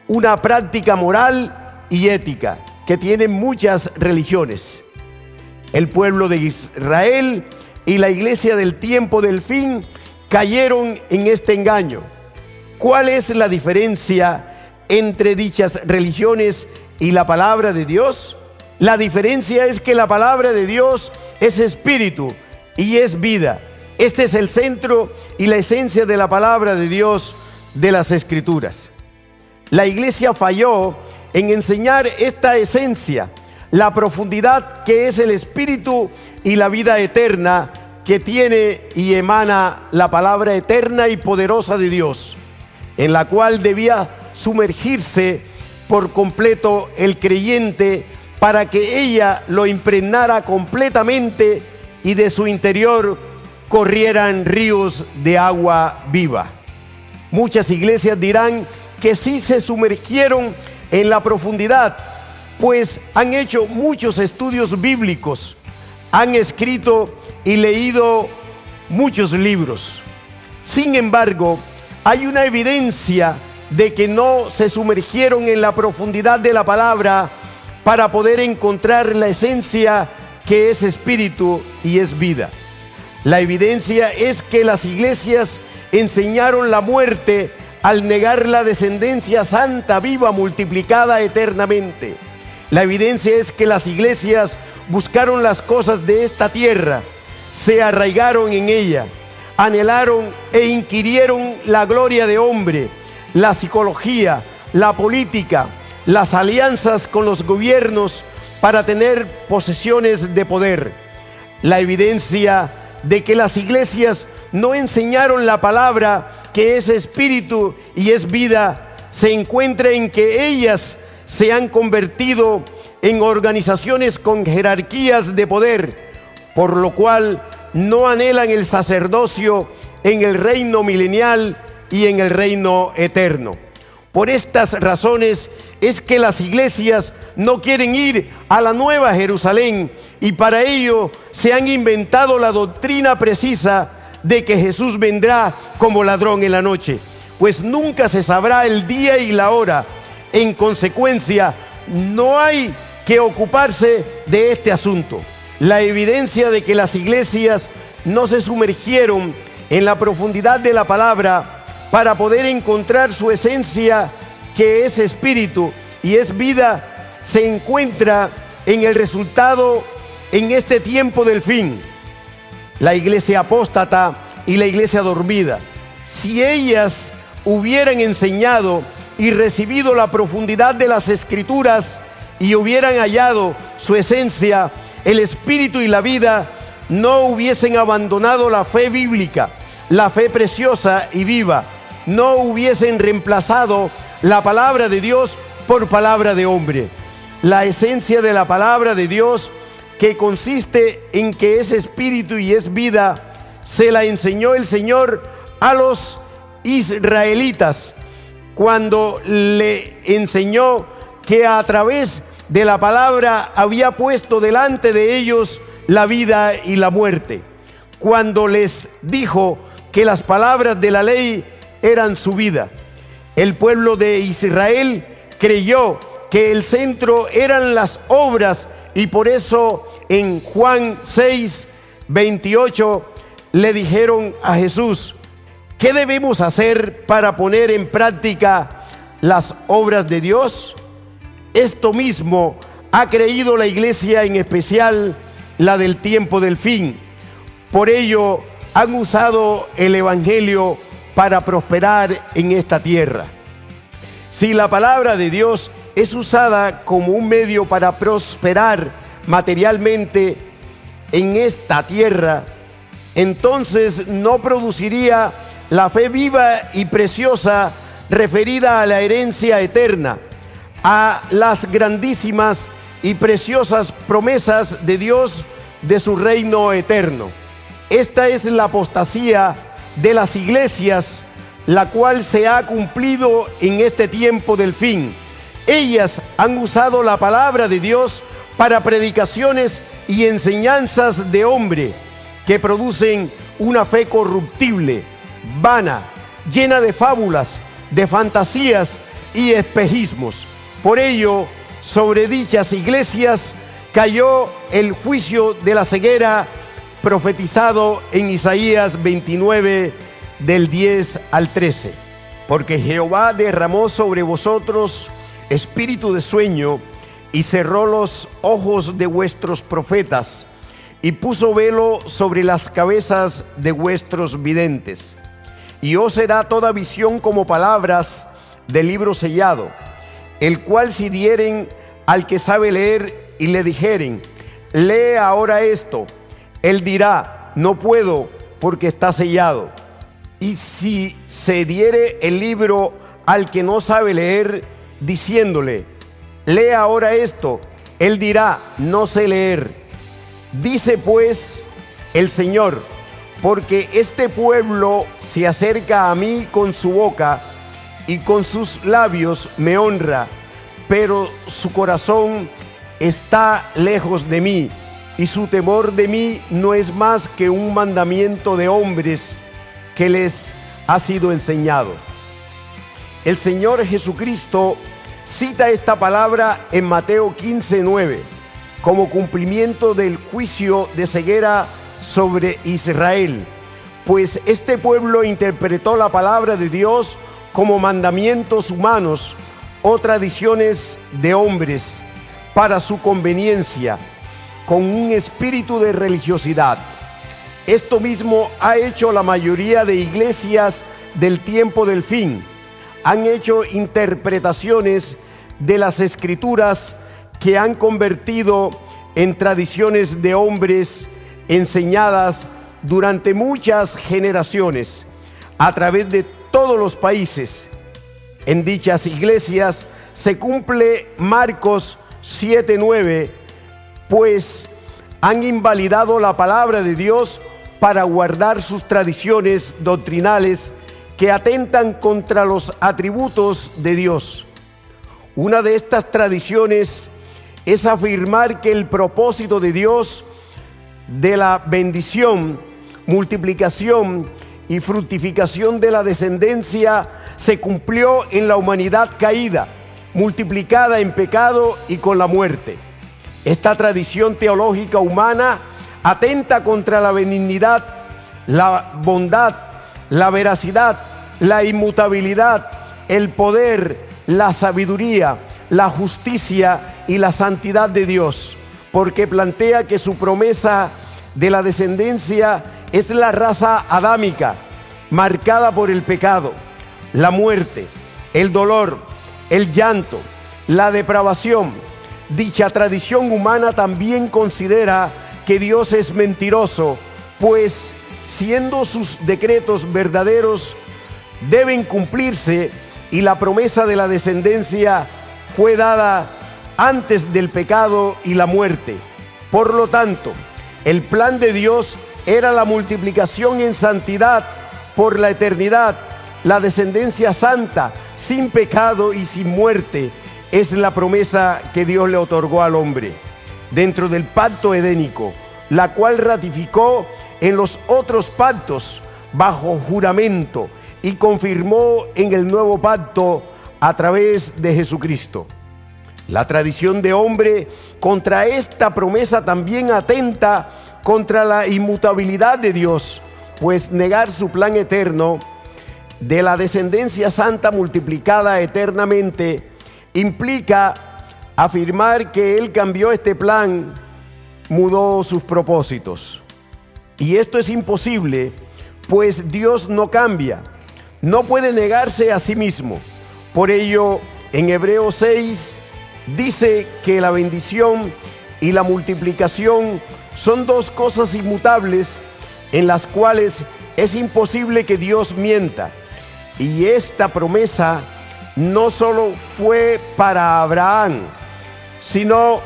una práctica moral y ética que tienen muchas religiones. El pueblo de Israel y la iglesia del tiempo del fin cayeron en este engaño. ¿Cuál es la diferencia entre dichas religiones y la palabra de Dios? La diferencia es que la palabra de Dios es espíritu y es vida. Este es el centro y la esencia de la palabra de Dios de las Escrituras. La iglesia falló en enseñar esta esencia, la profundidad que es el espíritu y la vida eterna que tiene y emana la palabra eterna y poderosa de Dios, en la cual debía sumergirse por completo el creyente para que ella lo impregnara completamente y de su interior corrieran ríos de agua viva. Muchas iglesias dirán que sí se sumergieron en la profundidad, pues han hecho muchos estudios bíblicos, han escrito y leído muchos libros. Sin embargo, hay una evidencia de que no se sumergieron en la profundidad de la palabra para poder encontrar la esencia que es espíritu y es vida. La evidencia es que las iglesias enseñaron la muerte al negar la descendencia santa, viva, multiplicada eternamente. La evidencia es que las iglesias buscaron las cosas de esta tierra, se arraigaron en ella, anhelaron e inquirieron la gloria de hombre, la psicología, la política, las alianzas con los gobiernos para tener posesiones de poder. La evidencia de que las iglesias no enseñaron la palabra que es espíritu y es vida se encuentra en que ellas se han convertido en organizaciones con jerarquías de poder, por lo cual no anhelan el sacerdocio en el reino milenial y en el reino eterno. Por estas razones es que las iglesias no quieren ir a la Nueva Jerusalén y para ello se han inventado la doctrina precisa de que Jesús vendrá como ladrón en la noche, pues nunca se sabrá el día y la hora. En consecuencia, no hay que ocuparse de este asunto. La evidencia de que las iglesias no se sumergieron en la profundidad de la palabra para poder encontrar su esencia, que es espíritu y es vida, se encuentra en el resultado en este tiempo del fin. La iglesia apóstata y la iglesia dormida. Si ellas hubieran enseñado y recibido la profundidad de las Escrituras y hubieran hallado su esencia, el espíritu y la vida, no hubiesen abandonado la fe bíblica, la fe preciosa y viva, no hubiesen reemplazado la palabra de Dios por palabra de hombre. La esencia de la palabra de Dios, que consiste en que es espíritu y es vida, se la enseñó el Señor a los israelitas cuando le enseñó que a través de la palabra había puesto delante de ellos la vida y la muerte. Cuando les dijo que las palabras de la ley eran su vida. El pueblo de Israel creyó que el centro eran las obras y por eso en Juan 6:28 le dijeron a Jesús: ¿qué debemos hacer para poner en práctica las obras de Dios? Esto mismo ha creído la iglesia, en especial la del tiempo del fin. Por ello han usado el evangelio para prosperar en esta tierra. Si la palabra de Dios es usada como un medio para prosperar materialmente en esta tierra, entonces no produciría la fe viva y preciosa referida a la herencia eterna, a las grandísimas y preciosas promesas de Dios de su reino eterno. Esta es la apostasía de las iglesias, la cual se ha cumplido en este tiempo del fin. Ellas han usado la palabra de Dios para predicaciones y enseñanzas de hombre que producen una fe corruptible, vana, llena de fábulas, de fantasías y espejismos. Por ello, sobre dichas iglesias cayó el juicio de la ceguera profetizado en Isaías 29, del 10 al 13. Porque Jehová derramó sobre vosotros espíritu de sueño y cerró los ojos de vuestros profetas y puso velo sobre las cabezas de vuestros videntes. Y os será toda visión como palabras del libro sellado, el cual si dieren al que sabe leer y le dijeren: lee ahora esto, él dirá: no puedo, porque está sellado. Y si se diere el libro al que no sabe leer, diciéndole: lee ahora esto, él dirá: no sé leer. Dice pues el Señor: porque este pueblo se acerca a mí con su boca y con sus labios me honra, pero su corazón está lejos de mí, y su temor de mí no es más que un mandamiento de hombres que les ha sido enseñado. El Señor Jesucristo cita esta palabra en Mateo 15:9 como cumplimiento del juicio de ceguera sobre Israel, pues este pueblo interpretó la palabra de Dios como mandamientos humanos o tradiciones de hombres para su conveniencia, con un espíritu de religiosidad. Esto mismo ha hecho la mayoría de iglesias del tiempo del fin. Han hecho interpretaciones de las escrituras que han convertido en tradiciones de hombres enseñadas durante muchas generaciones a través de todos los países. En dichas iglesias se cumple Marcos 7:9, pues han invalidado la palabra de Dios para guardar sus tradiciones doctrinales que atentan contra los atributos de Dios. Una de estas tradiciones es afirmar que el propósito de Dios de la bendición, multiplicación y fructificación de la descendencia se cumplió en la humanidad caída, multiplicada en pecado y con la muerte. Esta tradición teológica humana atenta contra la benignidad, la bondad, la veracidad, la inmutabilidad, el poder, la sabiduría, la justicia y la santidad de Dios, porque plantea que su promesa de la descendencia es la raza adámica, marcada por el pecado, la muerte, el dolor, el llanto, la depravación. Dicha tradición humana también considera que Dios es mentiroso, pues siendo sus decretos verdaderos, deben cumplirse, y la promesa de la descendencia fue dada antes del pecado y la muerte. Por lo tanto, el plan de Dios era la multiplicación en santidad por la eternidad. La descendencia santa, sin pecado y sin muerte, es la promesa que Dios le otorgó al hombre dentro del pacto edénico, la cual ratificó en los otros pactos bajo juramento, y confirmó en el nuevo pacto a través de Jesucristo. La tradición de hombre contra esta promesa también atenta contra la inmutabilidad de Dios, pues negar su plan eterno de la descendencia santa multiplicada eternamente implica afirmar que Él cambió este plan, mudó sus propósitos. Y esto es imposible, pues Dios no cambia, no puede negarse a sí mismo. Por ello, en Hebreos 6 dice que la bendición y la multiplicación son dos cosas inmutables en las cuales es imposible que Dios mienta. Y esta promesa no solo fue para Abraham, sino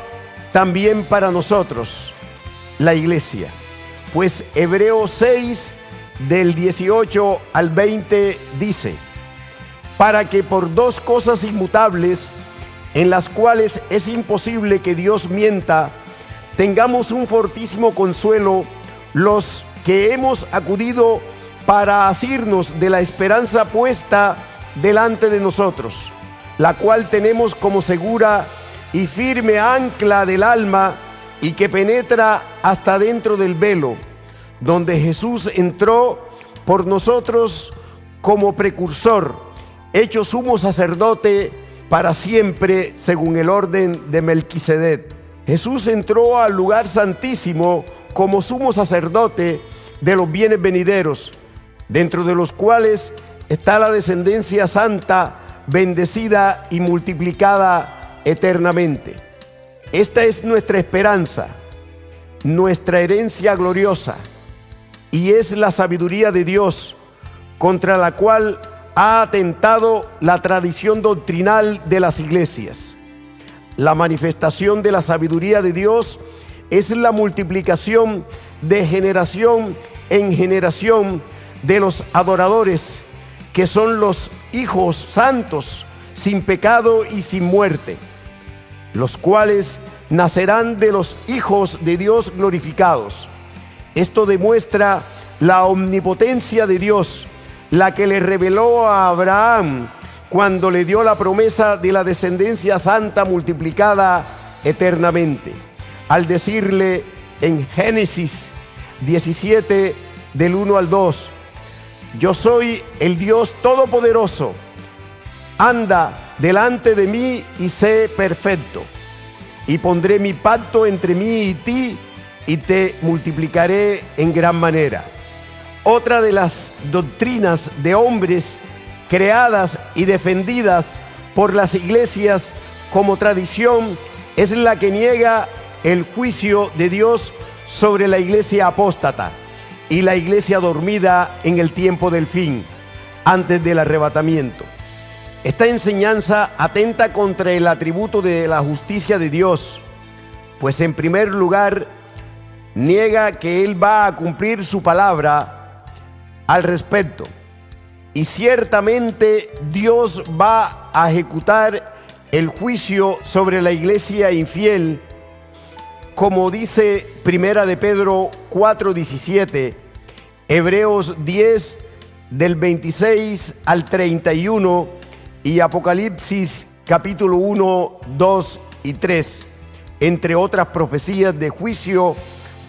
también para nosotros, la iglesia. Pues Hebreos 6, del 18 al 20 dice: para que por dos cosas inmutables, en las cuales es imposible que Dios mienta, tengamos un fortísimo consuelo los que hemos acudido para asirnos de la esperanza puesta delante de nosotros, la cual tenemos como segura y firme ancla del alma y que penetra hasta dentro del velo, donde Jesús entró por nosotros como precursor, hecho sumo sacerdote para siempre según el orden de Melquisedec. Jesús entró al lugar santísimo como sumo sacerdote de los bienes venideros, dentro de los cuales está la descendencia santa, bendecida y multiplicada eternamente. Esta es nuestra esperanza, nuestra herencia gloriosa, y es la sabiduría de Dios, contra la cual ha atentado la tradición doctrinal de las iglesias. La manifestación de la sabiduría de Dios es la multiplicación de generación en generación de los adoradores, que son los hijos santos, sin pecado y sin muerte, los cuales nacerán de los hijos de Dios glorificados. Esto demuestra la omnipotencia de Dios, la que le reveló a Abraham cuando le dio la promesa de la descendencia santa multiplicada eternamente, al decirle en Génesis 17, del 1 al 2: yo soy el Dios Todopoderoso, anda delante de mí y sé perfecto, y pondré mi pacto entre mí y ti, y te multiplicaré en gran manera. Otra de las doctrinas de hombres creadas y defendidas por las iglesias como tradición es la que niega el juicio de Dios sobre la iglesia apóstata y la iglesia dormida en el tiempo del fin, antes del arrebatamiento. Esta enseñanza atenta contra el atributo de la justicia de Dios, pues en primer lugar niega que Él va a cumplir su palabra al respecto, y ciertamente Dios va a ejecutar el juicio sobre la iglesia infiel, como dice Primera de Pedro 4:17, Hebreos 10 del 26 al 31 y Apocalipsis capítulo 1, 2 y 3, entre otras profecías de juicio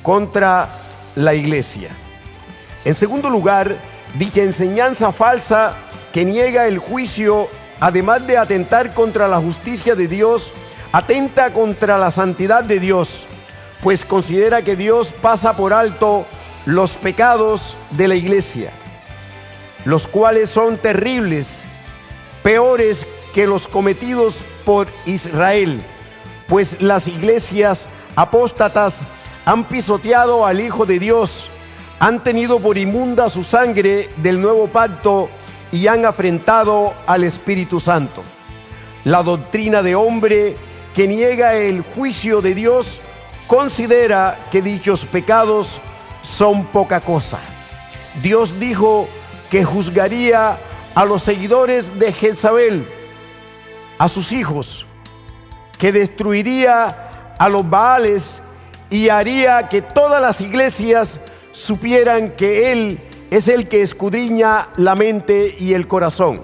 contra la iglesia. En segundo lugar, dicha enseñanza falsa que niega el juicio, además de atentar contra la justicia de Dios, atenta contra la santidad de Dios, pues considera que Dios pasa por alto los pecados de la iglesia, los cuales son terribles, peores que los cometidos por Israel, pues las iglesias apóstatas han pisoteado al Hijo de Dios, han tenido por inmunda su sangre del nuevo pacto y han afrentado al Espíritu Santo. La doctrina de hombre que niega el juicio de Dios considera que dichos pecados son poca cosa. Dios dijo que juzgaría a los seguidores de Jezabel, a sus hijos, que destruiría a los Baales y haría que todas las iglesias supieran que Él es el que escudriña la mente y el corazón,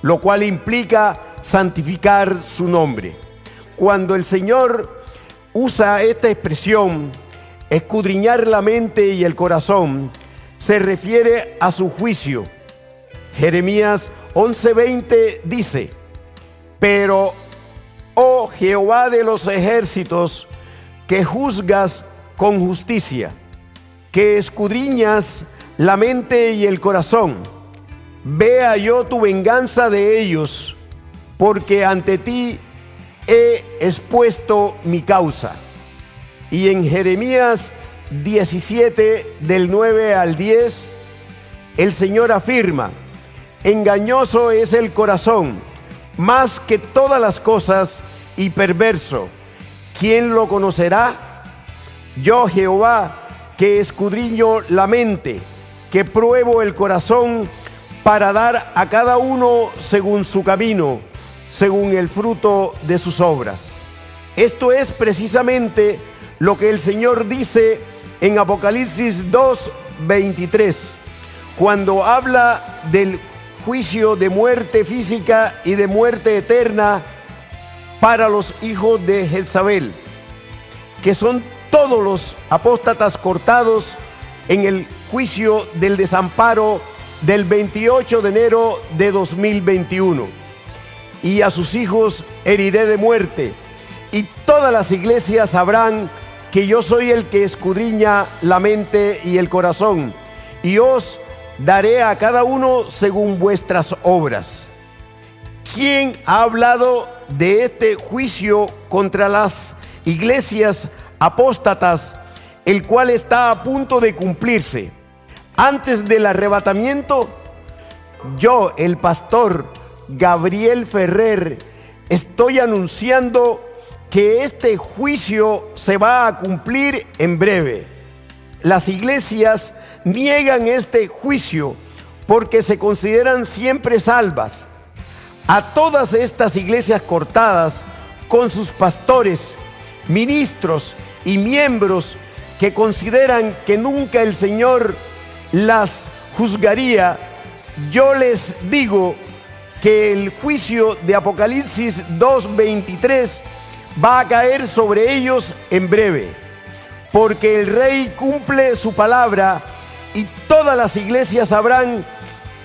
lo cual implica santificar su nombre. Cuando el Señor usa esta expresión, escudriñar la mente y el corazón, se refiere a su juicio. Jeremías 11:20 dice: pero, oh Jehová de los ejércitos, que juzgas con justicia, que escudriñas la mente y el corazón, vea yo tu venganza de ellos, porque ante ti he expuesto mi causa. Y en Jeremías 17, del 9 al 10, el Señor afirma: engañoso es el corazón, más que todas las cosas, y perverso. ¿Quién lo conocerá? Yo, Jehová, que escudriño la mente, que pruebo el corazón, para dar a cada uno según su camino, según el fruto de sus obras. Esto es precisamente lo que el Señor dice en Apocalipsis 2:23, cuando habla del juicio de muerte física y de muerte eterna para los hijos de Jezabel, que son todos los apóstatas cortados en el juicio del desamparo del 28 de enero de 2021. Y a sus hijos heriré de muerte, y todas las iglesias sabrán que yo soy el que escudriña la mente y el corazón, y os daré a cada uno según vuestras obras. ¿Quién ha hablado de este juicio contra las iglesias apóstatas, el cual está a punto de cumplirse antes del arrebatamiento? Yo, el pastor Gabriel Ferrer, estoy anunciando que este juicio se va a cumplir en breve. Las iglesias niegan este juicio porque se consideran siempre salvas. A todas estas iglesias cortadas, con sus pastores, ministros y miembros que consideran que nunca el Señor las juzgaría, yo les digo que el juicio de Apocalipsis 2:23 va a caer sobre ellos en breve, porque el Rey cumple su palabra, y todas las iglesias sabrán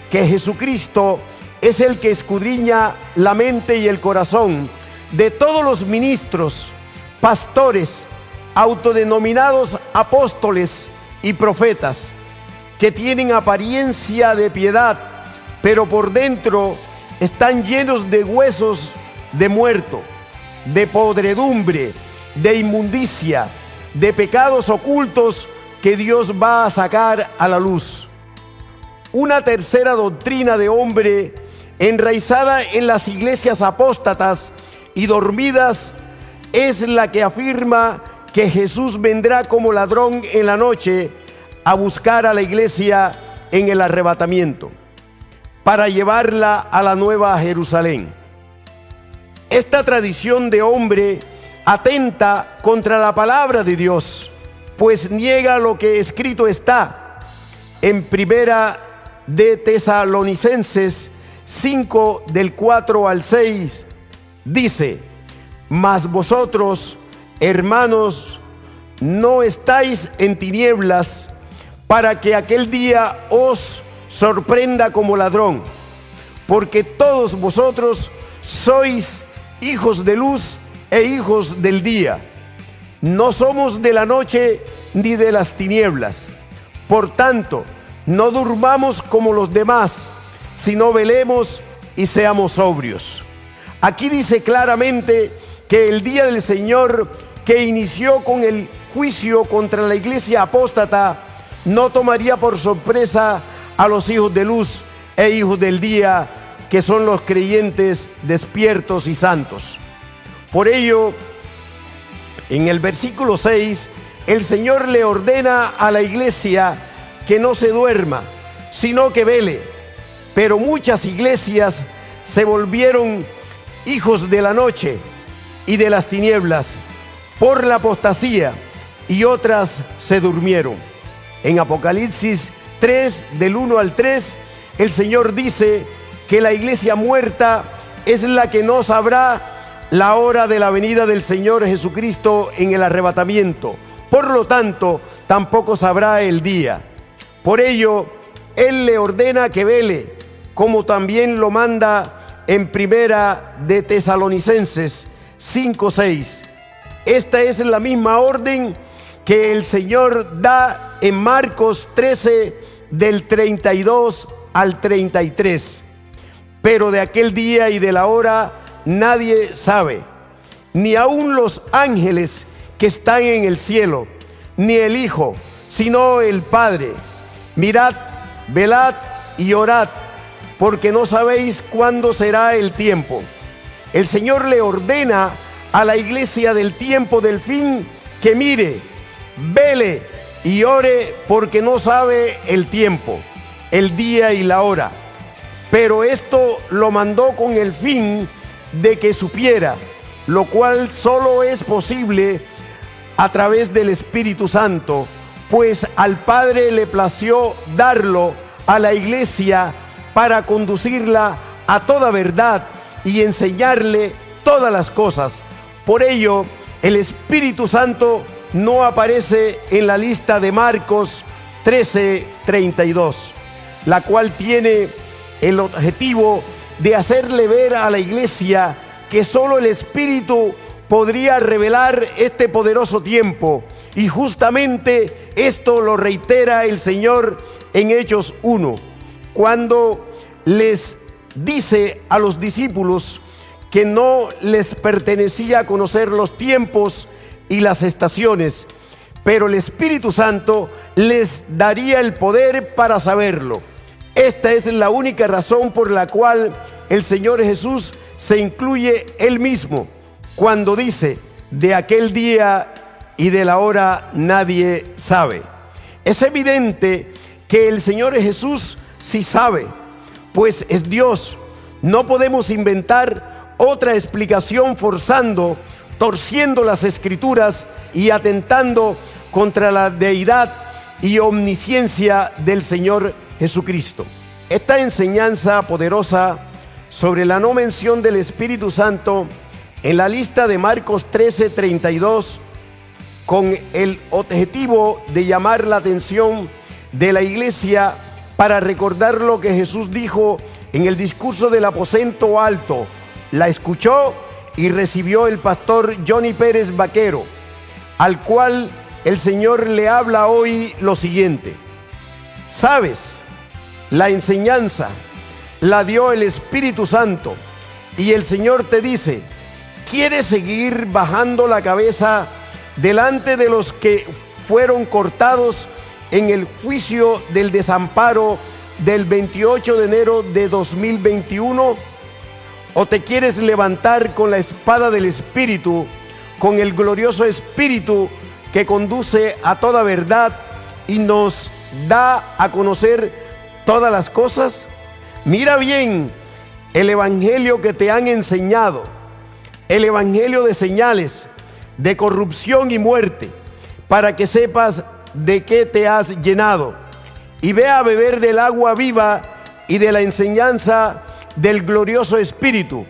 que Jesucristo es el que escudriña la mente y el corazón de todos los ministros, pastores, autodenominados apóstoles y profetas, que tienen apariencia de piedad, pero por dentro están llenos de huesos de muerto, de podredumbre, de inmundicia, de pecados ocultos que Dios va a sacar a la luz. Una tercera doctrina de hombre enraizada en las iglesias apóstatas y dormidas es la que afirma que Jesús vendrá como ladrón en la noche a buscar a la iglesia en el arrebatamiento, para llevarla a la nueva Jerusalén. Esta tradición de hombre atenta contra la palabra de Dios, pues niega lo que escrito está en Primera de Tesalonicenses 5, del 4 al 6. Dice: mas vosotros, hermanos, no estáis en tinieblas, para que aquel día os sorprenda como ladrón, porque todos vosotros sois hijos de luz e hijos del día. No somos de la noche ni de las tinieblas. Por tanto, no durmamos como los demás, sino velemos y seamos sobrios. Aquí dice claramente que el día del Señor, que inició con el juicio contra la iglesia apóstata, no tomaría por sorpresa a los hijos de luz e hijos del día, que son los creyentes despiertos y santos. Por ello, en el versículo 6, el Señor le ordena a la iglesia que no se duerma, sino que vele. Pero muchas iglesias se volvieron hijos de la noche y de las tinieblas por la apostasía, y otras se durmieron. En Apocalipsis 3, del 1 al 3, el Señor dice que la iglesia muerta es la que no sabrá la hora de la venida del Señor Jesucristo en el arrebatamiento. Por lo tanto, tampoco sabrá el día. Por ello, Él le ordena que vele, como también lo manda en Primera de Tesalonicenses 5:6. Esta es la misma orden que el Señor da en Marcos 13, del 32 al 33. Pero de aquel día y de la hora nadie sabe, ni aun los ángeles que están en el cielo, ni el Hijo, sino el Padre. Mirad, velad y orad, porque no sabéis cuándo será el tiempo. El Señor le ordena a la iglesia del tiempo del fin que mire, vele y ore, porque no sabe el tiempo, el día y la hora. Pero esto lo mandó con el fin de que supiera, lo cual solo es posible a través del Espíritu Santo, pues al Padre le plació darlo a la iglesia para conducirla a toda verdad y enseñarle todas las cosas. Por ello, el Espíritu Santo no aparece en la lista de Marcos 13:32, la cual tiene el objetivo de hacerle ver a la iglesia que solo el Espíritu podría revelar este poderoso tiempo. Y justamente esto lo reitera el Señor en Hechos 1, cuando les dice a los discípulos que no les pertenecía conocer los tiempos y las estaciones, pero el Espíritu Santo les daría el poder para saberlo. Esta es la única razón por la cual el Señor Jesús se incluye Él mismo cuando dice: de aquel día y de la hora nadie sabe. Es evidente que el Señor Jesús sí sabe, pues es Dios. No podemos inventar otra explicación forzando, torciendo las Escrituras y atentando contra la deidad y omnisciencia del Señor Jesucristo. Esta enseñanza poderosa sobre la no mención del Espíritu Santo en la lista de Marcos 13:32, con el objetivo de llamar la atención de la iglesia para recordar lo que Jesús dijo en el discurso del aposento alto, la escuchó y recibió el pastor Johnny Pérez Vaquero, al cual el Señor le habla hoy lo siguiente: ¿sabes? La enseñanza la dio el Espíritu Santo, y el Señor te dice: ¿quieres seguir bajando la cabeza delante de los que fueron cortados en el juicio del desamparo del 28 de enero de 2021? ¿O te quieres levantar con la espada del Espíritu, con el glorioso Espíritu que conduce a toda verdad y nos da a conocer todas las cosas? Mira bien el evangelio que te han enseñado, el evangelio de señales, de corrupción y muerte, para que sepas de qué te has llenado, y ve a beber del agua viva y de la enseñanza del glorioso Espíritu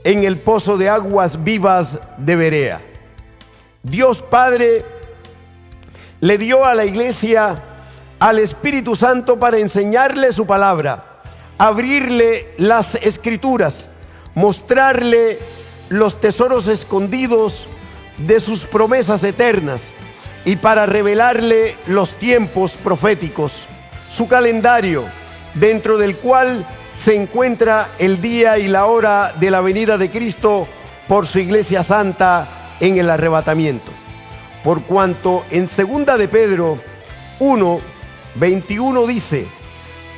en el pozo de aguas vivas de Berea. Dios Padre le dio a la iglesia al Espíritu Santo para enseñarle su palabra, abrirle las Escrituras, mostrarle los tesoros escondidos de sus promesas eternas, y para revelarle los tiempos proféticos, su calendario, dentro del cual se encuentra el día y la hora de la venida de Cristo por su iglesia santa en el arrebatamiento. Por cuanto en 2 de Pedro 1:21 dice: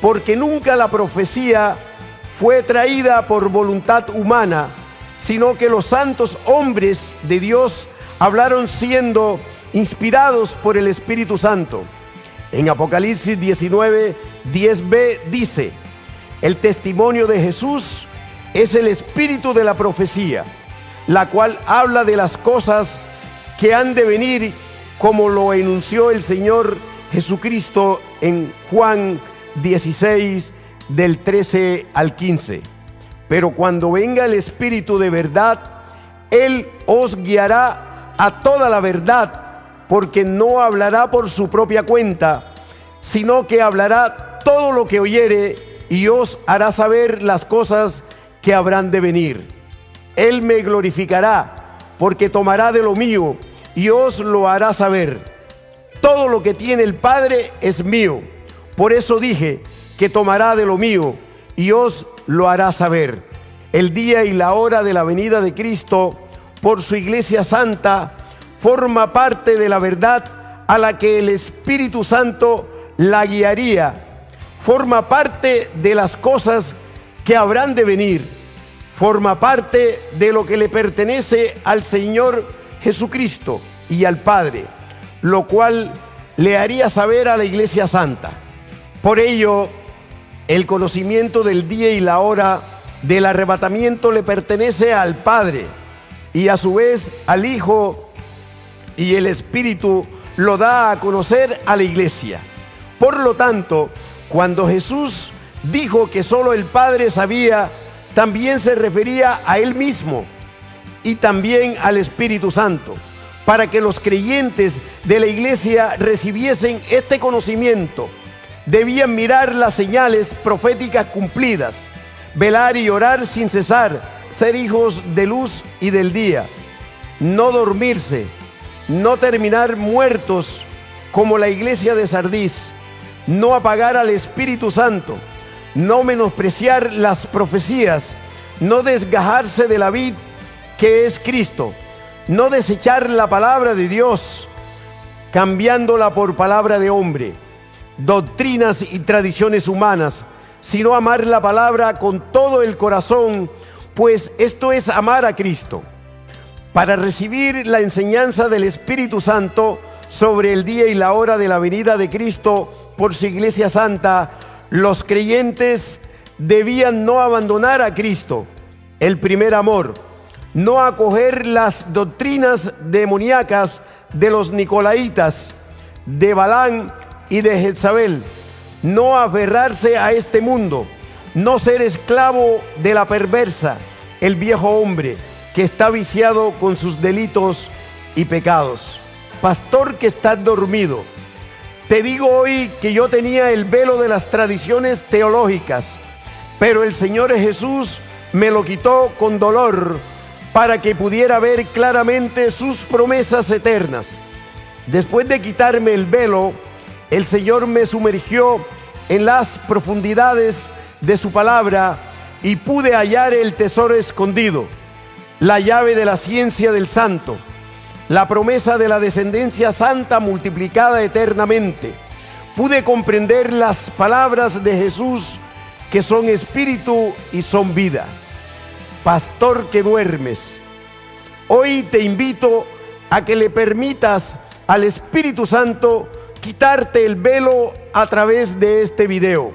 porque nunca la profecía fue traída por voluntad humana, sino que los santos hombres de Dios hablaron siendo inspirados por el Espíritu Santo. En Apocalipsis 19:10b dice: el testimonio de Jesús es el espíritu de la profecía, la cual habla de las cosas que han de venir, como lo enunció el Señor Jesucristo en Juan 16, del 13 al 15. Pero cuando venga el Espíritu de verdad, Él os guiará a toda la verdad, porque no hablará por su propia cuenta, sino que hablará todo lo que oyere y os hará saber las cosas que habrán de venir. Él me glorificará, porque tomará de lo mío y os lo hará saber. Todo lo que tiene el Padre es mío. Por eso dije que tomará de lo mío y os lo hará saber. El día y la hora de la venida de Cristo por su iglesia santa forma parte de la verdad a la que el Espíritu Santo la guiaría. Forma parte de las cosas que habrán de venir. Forma parte de lo que le pertenece al Señor Jesucristo y al Padre, lo cual le haría saber a la iglesia santa. Por ello, el conocimiento del día y la hora del arrebatamiento le pertenece al Padre y a su vez al Hijo, y el Espíritu lo da a conocer a la iglesia. Por lo tanto, cuando Jesús dijo que solo el Padre sabía, también se refería a Él mismo y también al Espíritu Santo, para que los creyentes de la iglesia recibiesen este conocimiento. Debían mirar las señales proféticas cumplidas, velar y orar sin cesar, ser hijos de luz y del día, no dormirse, no terminar muertos como la iglesia de Sardis, no apagar al Espíritu Santo, no menospreciar las profecías, no desgajarse de la vid que es Cristo, no desechar la palabra de Dios, cambiándola por palabra de hombre, doctrinas y tradiciones humanas, sino amar la palabra con todo el corazón, pues esto es amar a Cristo. Para recibir la enseñanza del Espíritu Santo sobre el día y la hora de la venida de Cristo por su iglesia santa, los creyentes debían no abandonar a Cristo, el primer amor, no acoger las doctrinas demoníacas de los nicolaitas, de Balaam y de Jezabel, no aferrarse a este mundo, no ser esclavo de la perversa, el viejo hombre que está viciado con sus delitos y pecados. Pastor que estás dormido, te digo hoy que yo tenía el velo de las tradiciones teológicas, pero el Señor Jesús me lo quitó con dolor para que pudiera ver claramente sus promesas eternas. Después de quitarme el velo, el Señor me sumergió en las profundidades de su palabra y pude hallar el tesoro escondido, la llave de la ciencia del santo, la promesa de la descendencia santa multiplicada eternamente. Pude comprender las palabras de Jesús, que son espíritu y son vida. Pastor que duermes, hoy te invito a que le permitas al Espíritu Santo quitarte el velo a través de este video.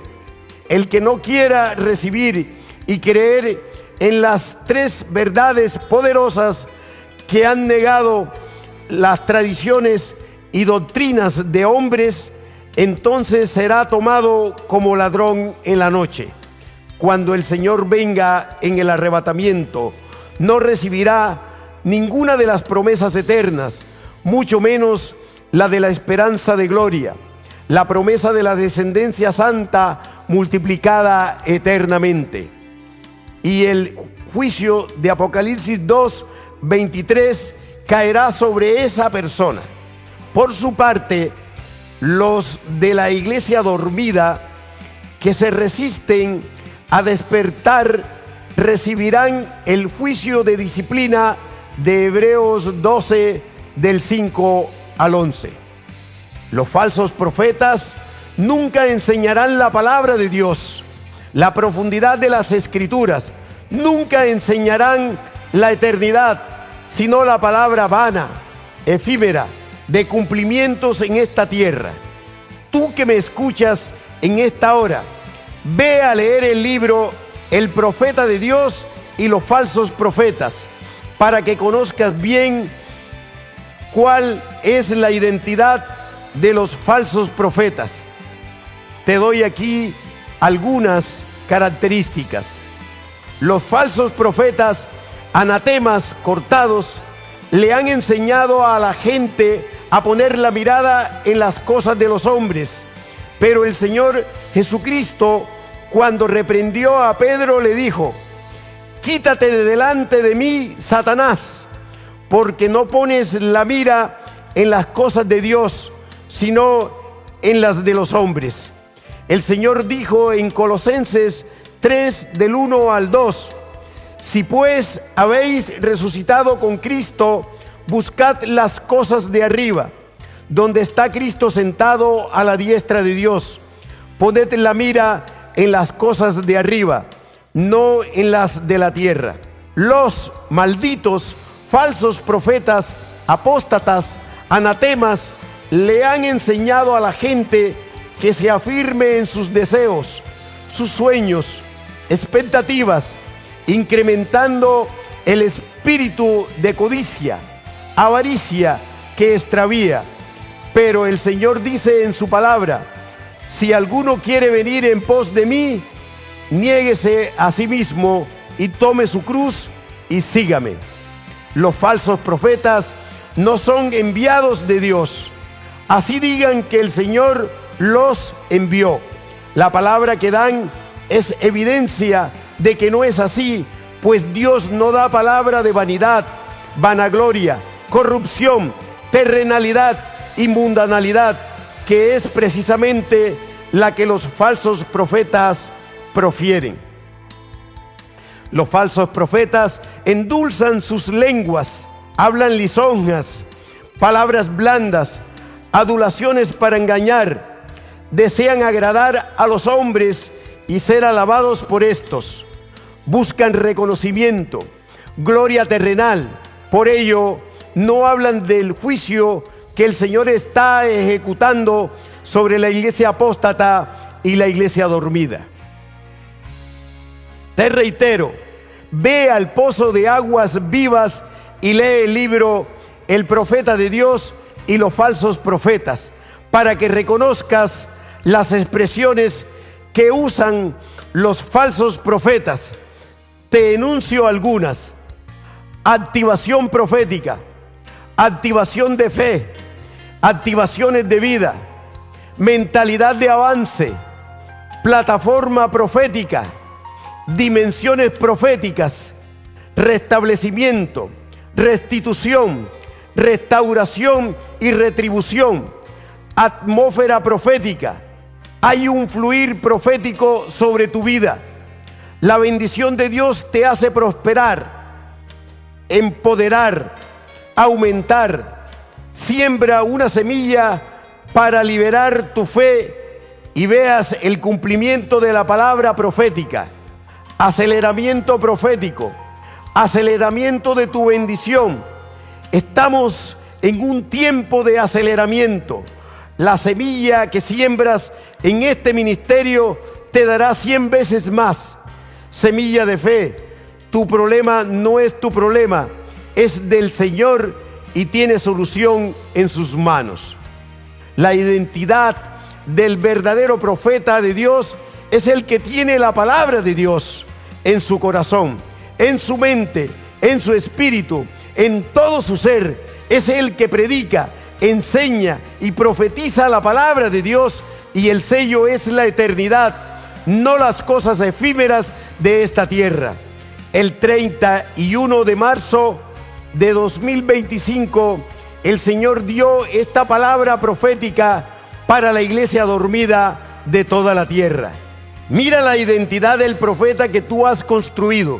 El que no quiera recibir y creer en las tres verdades poderosas que han negado las tradiciones y doctrinas de hombres, entonces será tomado como ladrón en la noche. Cuando el Señor venga en el arrebatamiento, no recibirá ninguna de las promesas eternas, mucho menos la de la esperanza de gloria, la promesa de la descendencia santa multiplicada eternamente. Y el juicio de Apocalipsis 2, 23 caerá sobre esa persona. Por su parte, los de la iglesia dormida que se resisten a despertar recibirán el juicio de disciplina de Hebreos 12 del 5 al 11. Los falsos profetas nunca enseñarán la palabra de Dios, la profundidad de las Escrituras, nunca enseñarán la eternidad, sino la palabra vana, efímera, de cumplimientos en esta tierra. Tú que me escuchas en esta hora, ve a leer el libro El Profeta de Dios y los falsos profetas, para que conozcas bien cuál es la identidad de los falsos profetas. Te doy aquí algunas características. Los falsos profetas, anatemas cortados, le han enseñado a la gente a poner la mirada en las cosas de los hombres. Pero el Señor Jesucristo, cuando reprendió a Pedro, le dijo: quítate de delante de mí, Satanás, porque no pones la mira en las cosas de Dios, sino en las de los hombres. El Señor dijo en Colosenses 3, del 1 al 2: si pues habéis resucitado con Cristo, buscad las cosas de arriba, donde está Cristo sentado a la diestra de Dios. Poned la mira en las cosas de arriba, no en las de la tierra. Los malditos, falsos profetas, apóstatas, anatemas, le han enseñado a la gente que se afirme en sus deseos, sus sueños, expectativas, incrementando el espíritu de codicia, avaricia que extravía. Pero el Señor dice en su palabra: si alguno quiere venir en pos de mí, niéguese a sí mismo y tome su cruz y sígame. Los falsos profetas no son enviados de Dios. Así digan que el Señor los envió. La palabra que dan es evidencia de que no es así, pues Dios no da palabra de vanidad, vanagloria, corrupción, terrenalidad y mundanalidad, que es precisamente la que los falsos profetas profieren. Los falsos profetas endulzan sus lenguas, hablan lisonjas, palabras blandas, adulaciones para engañar, desean agradar a los hombres y ser alabados por estos. Buscan reconocimiento, gloria terrenal. Por ello, no hablan del juicio que el Señor está ejecutando sobre la iglesia apóstata y la iglesia dormida. Te reitero, ve al pozo de aguas vivas y lee el libro El profeta de Dios y los falsos profetas, para que reconozcas las expresiones que usan los falsos profetas. Te enuncio algunas: activación profética, activación de fe, activaciones de vida, mentalidad de avance, plataforma profética, dimensiones proféticas, restablecimiento, restitución, restauración y retribución, atmósfera profética. Hay un fluir profético sobre tu vida. La bendición de Dios te hace prosperar, empoderar, aumentar. Siembra una semilla para liberar tu fe y veas el cumplimiento de la palabra profética. Aceleramiento profético, aceleramiento de tu bendición. Estamos en un tiempo de aceleramiento. La semilla que siembras en este ministerio te dará 100 veces más. Semilla de fe. Tu problema no es tu problema, es del Señor y tiene solución en sus manos. La identidad del verdadero profeta de Dios es el que tiene la palabra de Dios en su corazón, en su mente, en su espíritu, en todo su ser. Es el que predica, enseña y profetiza la palabra de Dios, y el sello es la eternidad, no las cosas efímeras de esta tierra. El 31 de marzo de 2025, el Señor dio esta palabra profética para la iglesia dormida de toda la tierra. Mira la identidad del profeta que tú has construido.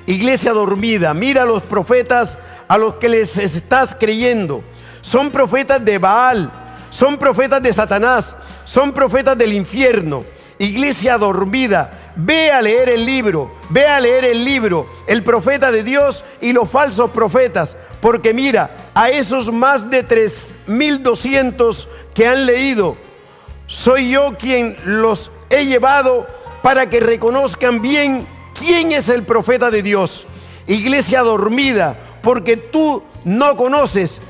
Iglesia dormida, mira los profetas a los que les estás creyendo. Son profetas de Baal, son profetas de Satanás, son profetas del infierno. Iglesia dormida, ve a leer el libro, ve a leer el libro, El profeta de Dios y los falsos profetas, porque mira, a esos más de 3.200 que han leído, soy yo quien los he llevado para que reconozcan bien quién es el profeta de Dios. Iglesia dormida, porque tú no conoces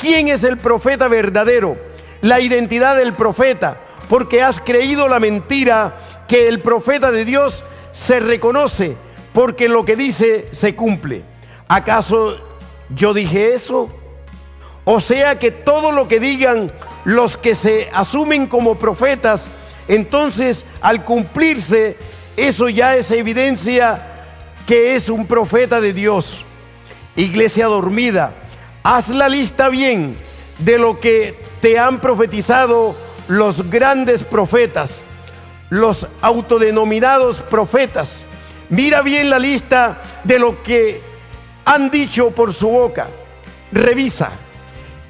quién es el profeta verdadero, la identidad del profeta, porque has creído la mentira que el profeta de Dios se reconoce, porque lo que dice se cumple. ¿Acaso yo dije eso? O sea que todo lo que digan los que se asumen como profetas, entonces al cumplirse, eso ya es evidencia que es un profeta de Dios. Iglesia dormida, haz la lista bien de lo que te han profetizado los grandes profetas, los autodenominados profetas. Mira bien la lista de lo que han dicho por su boca. Revisa.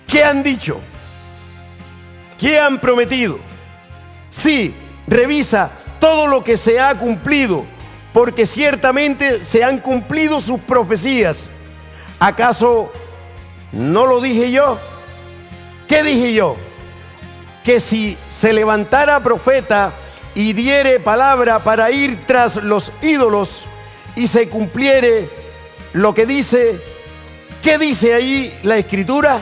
¿Qué han dicho? ¿Qué han prometido? Sí, revisa todo lo que se ha cumplido, porque ciertamente se han cumplido sus profecías. ¿Acaso no lo dije yo? ¿Qué dije yo? Que si se levantara profeta y diere palabra para ir tras los ídolos y se cumpliere lo que dice, ¿qué dice ahí la Escritura?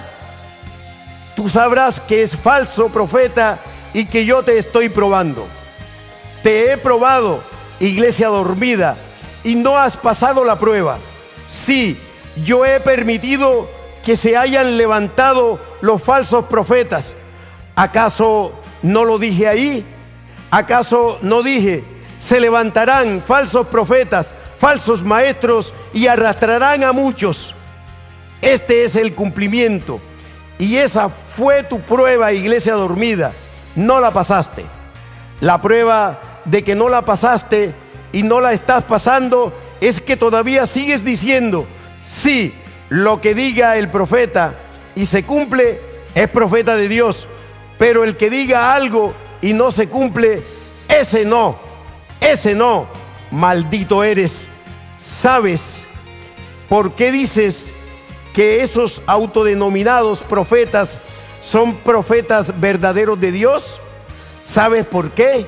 Tú sabrás que es falso profeta y que yo te estoy probando. Te he probado, iglesia dormida, y no has pasado la prueba. Sí, yo he permitido que se hayan levantado los falsos profetas. ¿Acaso no lo dije ahí? ¿Acaso no dije, se levantarán falsos profetas, falsos maestros y arrastrarán a muchos? Este es el cumplimiento. Y esa fue tu prueba, iglesia dormida. No la pasaste. La prueba de que no la pasaste y no la estás pasando es que todavía sigues diciendo, sí, lo que diga el profeta y se cumple es profeta de Dios, pero el que diga algo y no se cumple, ese no, maldito eres. ¿Sabes por qué dices que esos autodenominados profetas son profetas verdaderos de Dios? ¿Sabes por qué?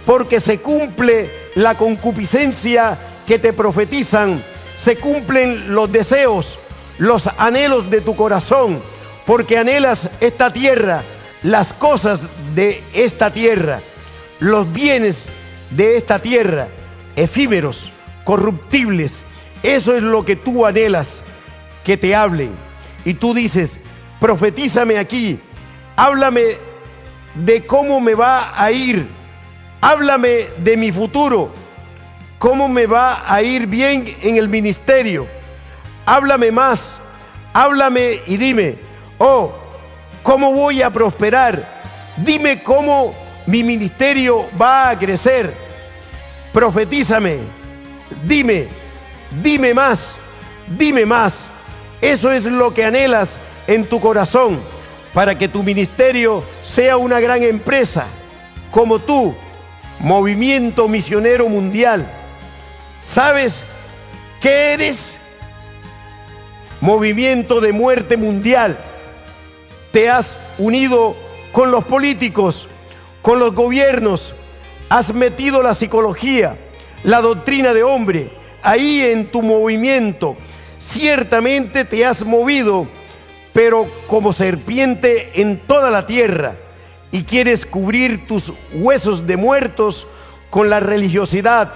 Porque se cumple la concupiscencia que te profetizan, se cumplen los deseos, los anhelos de tu corazón, porque anhelas esta tierra, las cosas de esta tierra, los bienes de esta tierra, efímeros, corruptibles. Eso es lo que tú anhelas que te hablen. Y tú dices, profetízame aquí, háblame de cómo me va a ir, háblame de mi futuro, cómo me va a ir bien en el ministerio, háblame más, háblame y dime, oh, cómo voy a prosperar, dime cómo mi ministerio va a crecer, profetízame, dime más, dime más. Eso es lo que anhelas en tu corazón, para que tu ministerio sea una gran empresa, como tú, Movimiento Misionero Mundial. ¿Sabes qué eres? Movimiento de muerte mundial. Te has unido con los políticos, con los gobiernos, has metido la psicología, la doctrina de hombre, ahí en tu movimiento. Ciertamente te has movido, pero como serpiente en toda la tierra, y quieres cubrir tus huesos de muertos con la religiosidad,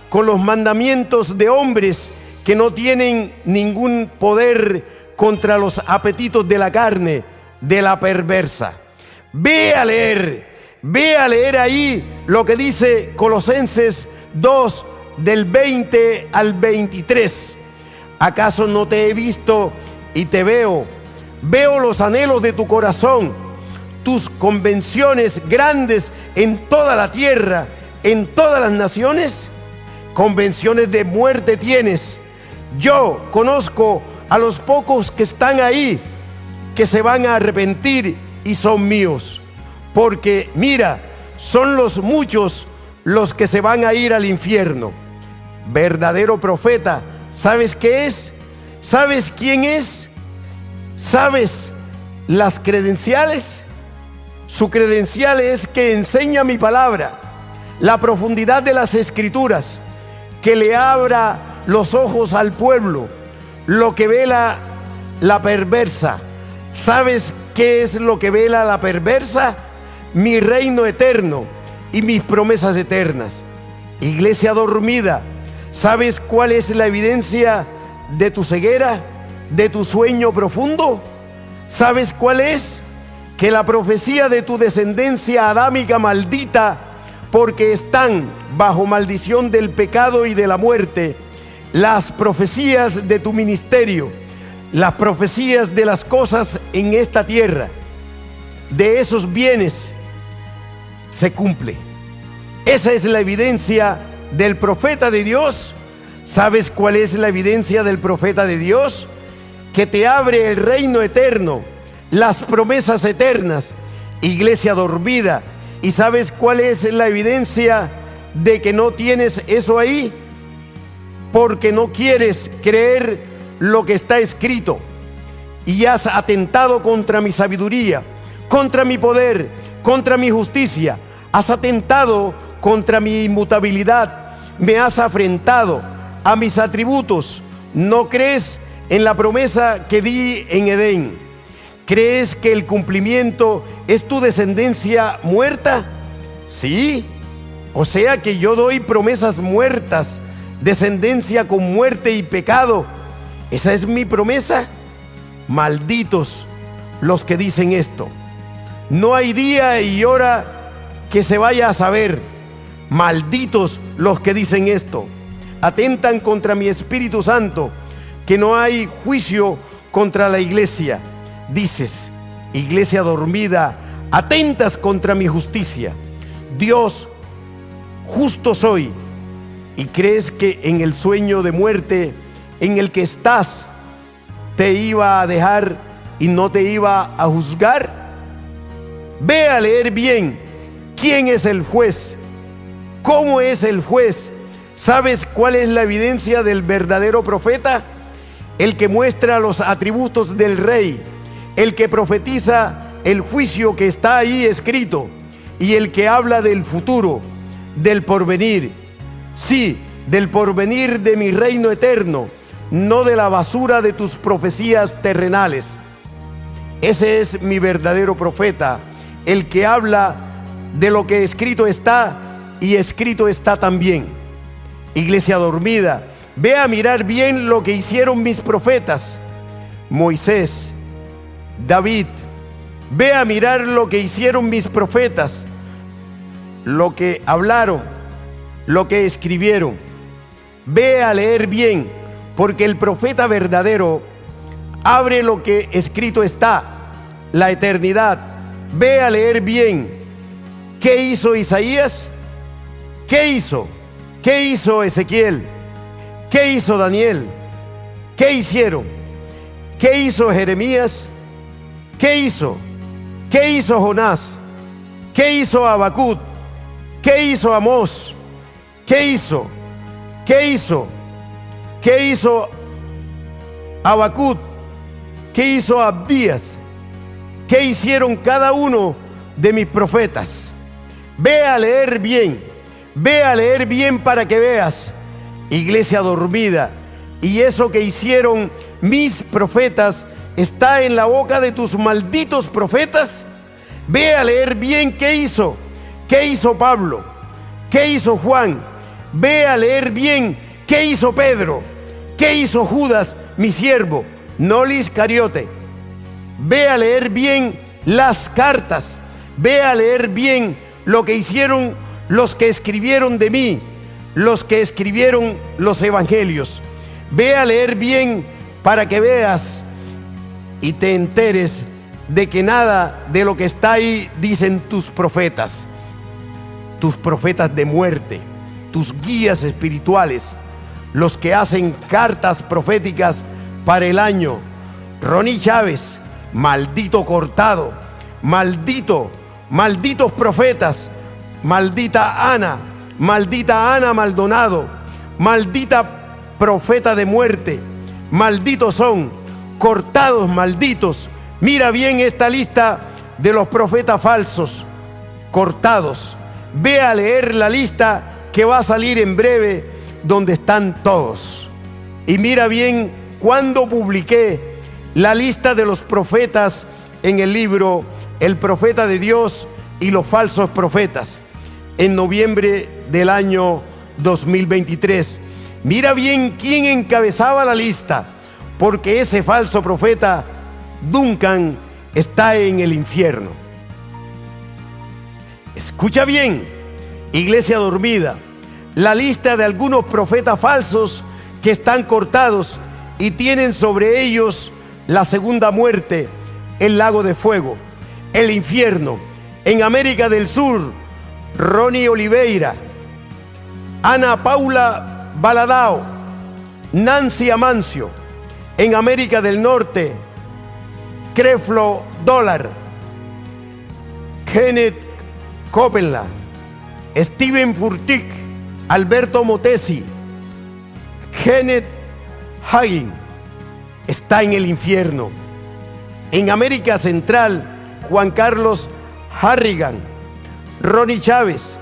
con los mandamientos de hombres que no tienen ningún poder contra los apetitos de la carne, de la perversa. Ve a leer ahí lo que dice Colosenses 2, del 20 al 23. ¿Acaso no te he visto y te veo? Veo los anhelos de tu corazón, tus convenciones grandes en toda la tierra, en todas las naciones. Convenciones de muerte tienes. Yo conozco a los pocos que están ahí, que se van a arrepentir y son míos. Porque mira, son los muchos los que se van a ir al infierno. Verdadero profeta, ¿sabes qué es? ¿Sabes quién es? ¿Sabes las credenciales? Su credencial es que enseña mi palabra, la profundidad de las Escrituras, que le abra los ojos al pueblo, lo que vela la perversa, ¿Sabes qué es lo que vela a la perversa? Mi reino eterno y mis promesas eternas. Iglesia dormida, ¿sabes cuál es la evidencia de tu ceguera, de tu sueño profundo? ¿Sabes cuál es? Que la profecía de tu descendencia adámica maldita, porque están bajo maldición del pecado y de la muerte, las profecías de tu ministerio, las profecías de las cosas en esta tierra, de esos bienes, se cumple. Esa es la evidencia del profeta de Dios. ¿Sabes cuál es la evidencia del profeta de Dios? Que te abre el reino eterno, las promesas eternas, iglesia dormida. ¿Y sabes cuál es la evidencia de que no tienes eso ahí? Porque no quieres creer lo que está escrito y has atentado contra mi sabiduría, contra mi poder, contra mi justicia. Has atentado contra mi inmutabilidad, me has afrentado a mis atributos. ¿No crees en la promesa que di en Edén? ¿Crees que el cumplimiento es tu descendencia muerta? Sí, o sea que yo doy promesas muertas, descendencia con muerte y pecado. ¿Esa es mi promesa? Malditos los que dicen esto. No hay día y hora que se vaya a saber. Malditos los que dicen esto. Atentan contra mi Espíritu Santo, que no hay juicio contra la iglesia. Dices, iglesia dormida, atentas contra mi justicia. Dios, justo soy. ¿Y crees que en el sueño de muerte en el que estás te iba a dejar y no te iba a juzgar? Ve a leer bien quién es el juez, cómo es el juez. ¿Sabes cuál es la evidencia del verdadero profeta? El que muestra los atributos del rey, el que profetiza el juicio que está ahí escrito y el que habla del futuro, del porvenir. Sí, del porvenir de mi reino eterno, no de la basura de tus profecías terrenales. Ese es mi verdadero profeta, el que habla de lo que escrito está y escrito está también. Iglesia dormida, ve a mirar bien lo que hicieron mis profetas, Moisés, David. Ve a mirar lo que hicieron mis profetas, lo que hablaron, lo que escribieron. Ve a leer bien, porque el profeta verdadero abre lo que escrito está, la eternidad. Ve a leer bien. ¿Qué hizo Isaías? ¿Qué hizo? ¿Qué hizo Ezequiel? ¿Qué hizo Daniel? ¿Qué hicieron? ¿Qué hizo Jeremías? ¿Qué hizo? ¿Qué hizo Jonás? ¿Qué hizo Habacuc? ¿Qué hizo Amós? ¿Qué hizo? ¿Qué hizo? ¿Qué hizo Habacuc? ¿Qué hizo Abdías? ¿Qué hicieron cada uno de mis profetas? Ve a leer bien, ve a leer bien para que veas, iglesia dormida. Y eso que hicieron mis profetas está en la boca de tus malditos profetas. Ve a leer bien qué hizo Pablo, qué hizo Juan. Ve a leer bien qué hizo Pedro, qué hizo Judas, mi siervo, no Iscariote. Ve a leer bien las cartas, ve a leer bien lo que hicieron los que escribieron de mí, los que escribieron los evangelios. Ve a leer bien para que veas y te enteres de que nada de lo que está ahí dicen tus profetas de muerte, tus guías espirituales, los que hacen cartas proféticas para el año. Ronnie Chávez, maldito cortado, malditos profetas, maldita Ana Maldonado, maldita profeta de muerte, malditos son, cortados, malditos. Mira bien esta lista de los profetas falsos, cortados. Ve a leer la lista que va a salir en breve, donde están todos. Y mira bien cuándo publiqué la lista de los profetas en el libro El Profeta de Dios y los falsos profetas en noviembre del año 2023. Mira bien quién encabezaba la lista, porque ese falso profeta, Duncan, está en el infierno. Escucha bien, iglesia dormida, la lista de algunos profetas falsos que están cortados y tienen sobre ellos la segunda muerte, el lago de fuego, el infierno. En América del Sur, Ronnie Oliveira, Ana Paula Baladao, Nancy Amancio. En América del Norte, Creflo Dollar, Kenneth Copeland, Steven Furtick, Alberto Motesi, Kenneth Hagin, está en el infierno. En América Central, Juan Carlos Harrigan, Ronnie Chávez,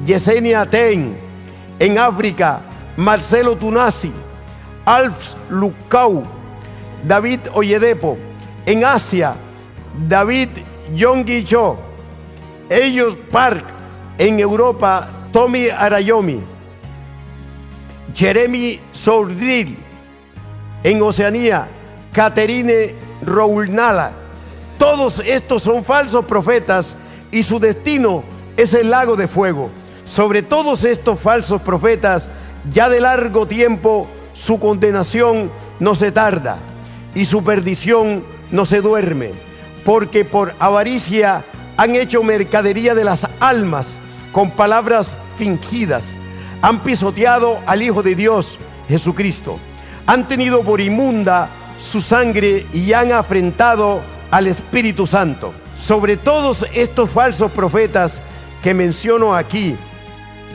Yesenia Ten. En África, Marcelo Tunasi, Alf Lukau, David Oyedepo. En Asia, David Yonggi Cho, Ellos Park. En Europa, Tommy Arayomi, Jeremy Sourdril. En Oceanía, Caterine Roulnala. Todos estos son falsos profetas y su destino es el lago de fuego. Sobre todos estos falsos profetas, ya de largo tiempo, su condenación no se tarda y su perdición no se duerme, porque por avaricia han hecho mercadería de las almas con palabras fingidas. Han pisoteado al Hijo de Dios, Jesucristo. Han tenido por inmunda su sangre y han afrentado al Espíritu Santo. Sobre todos estos falsos profetas que menciono aquí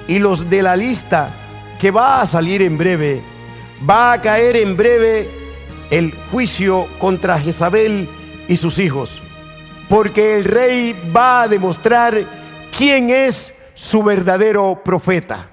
y los de la lista que va a salir en breve, va a caer en breve el juicio contra Jezabel y sus hijos, porque el rey va a demostrar quién es su verdadero profeta.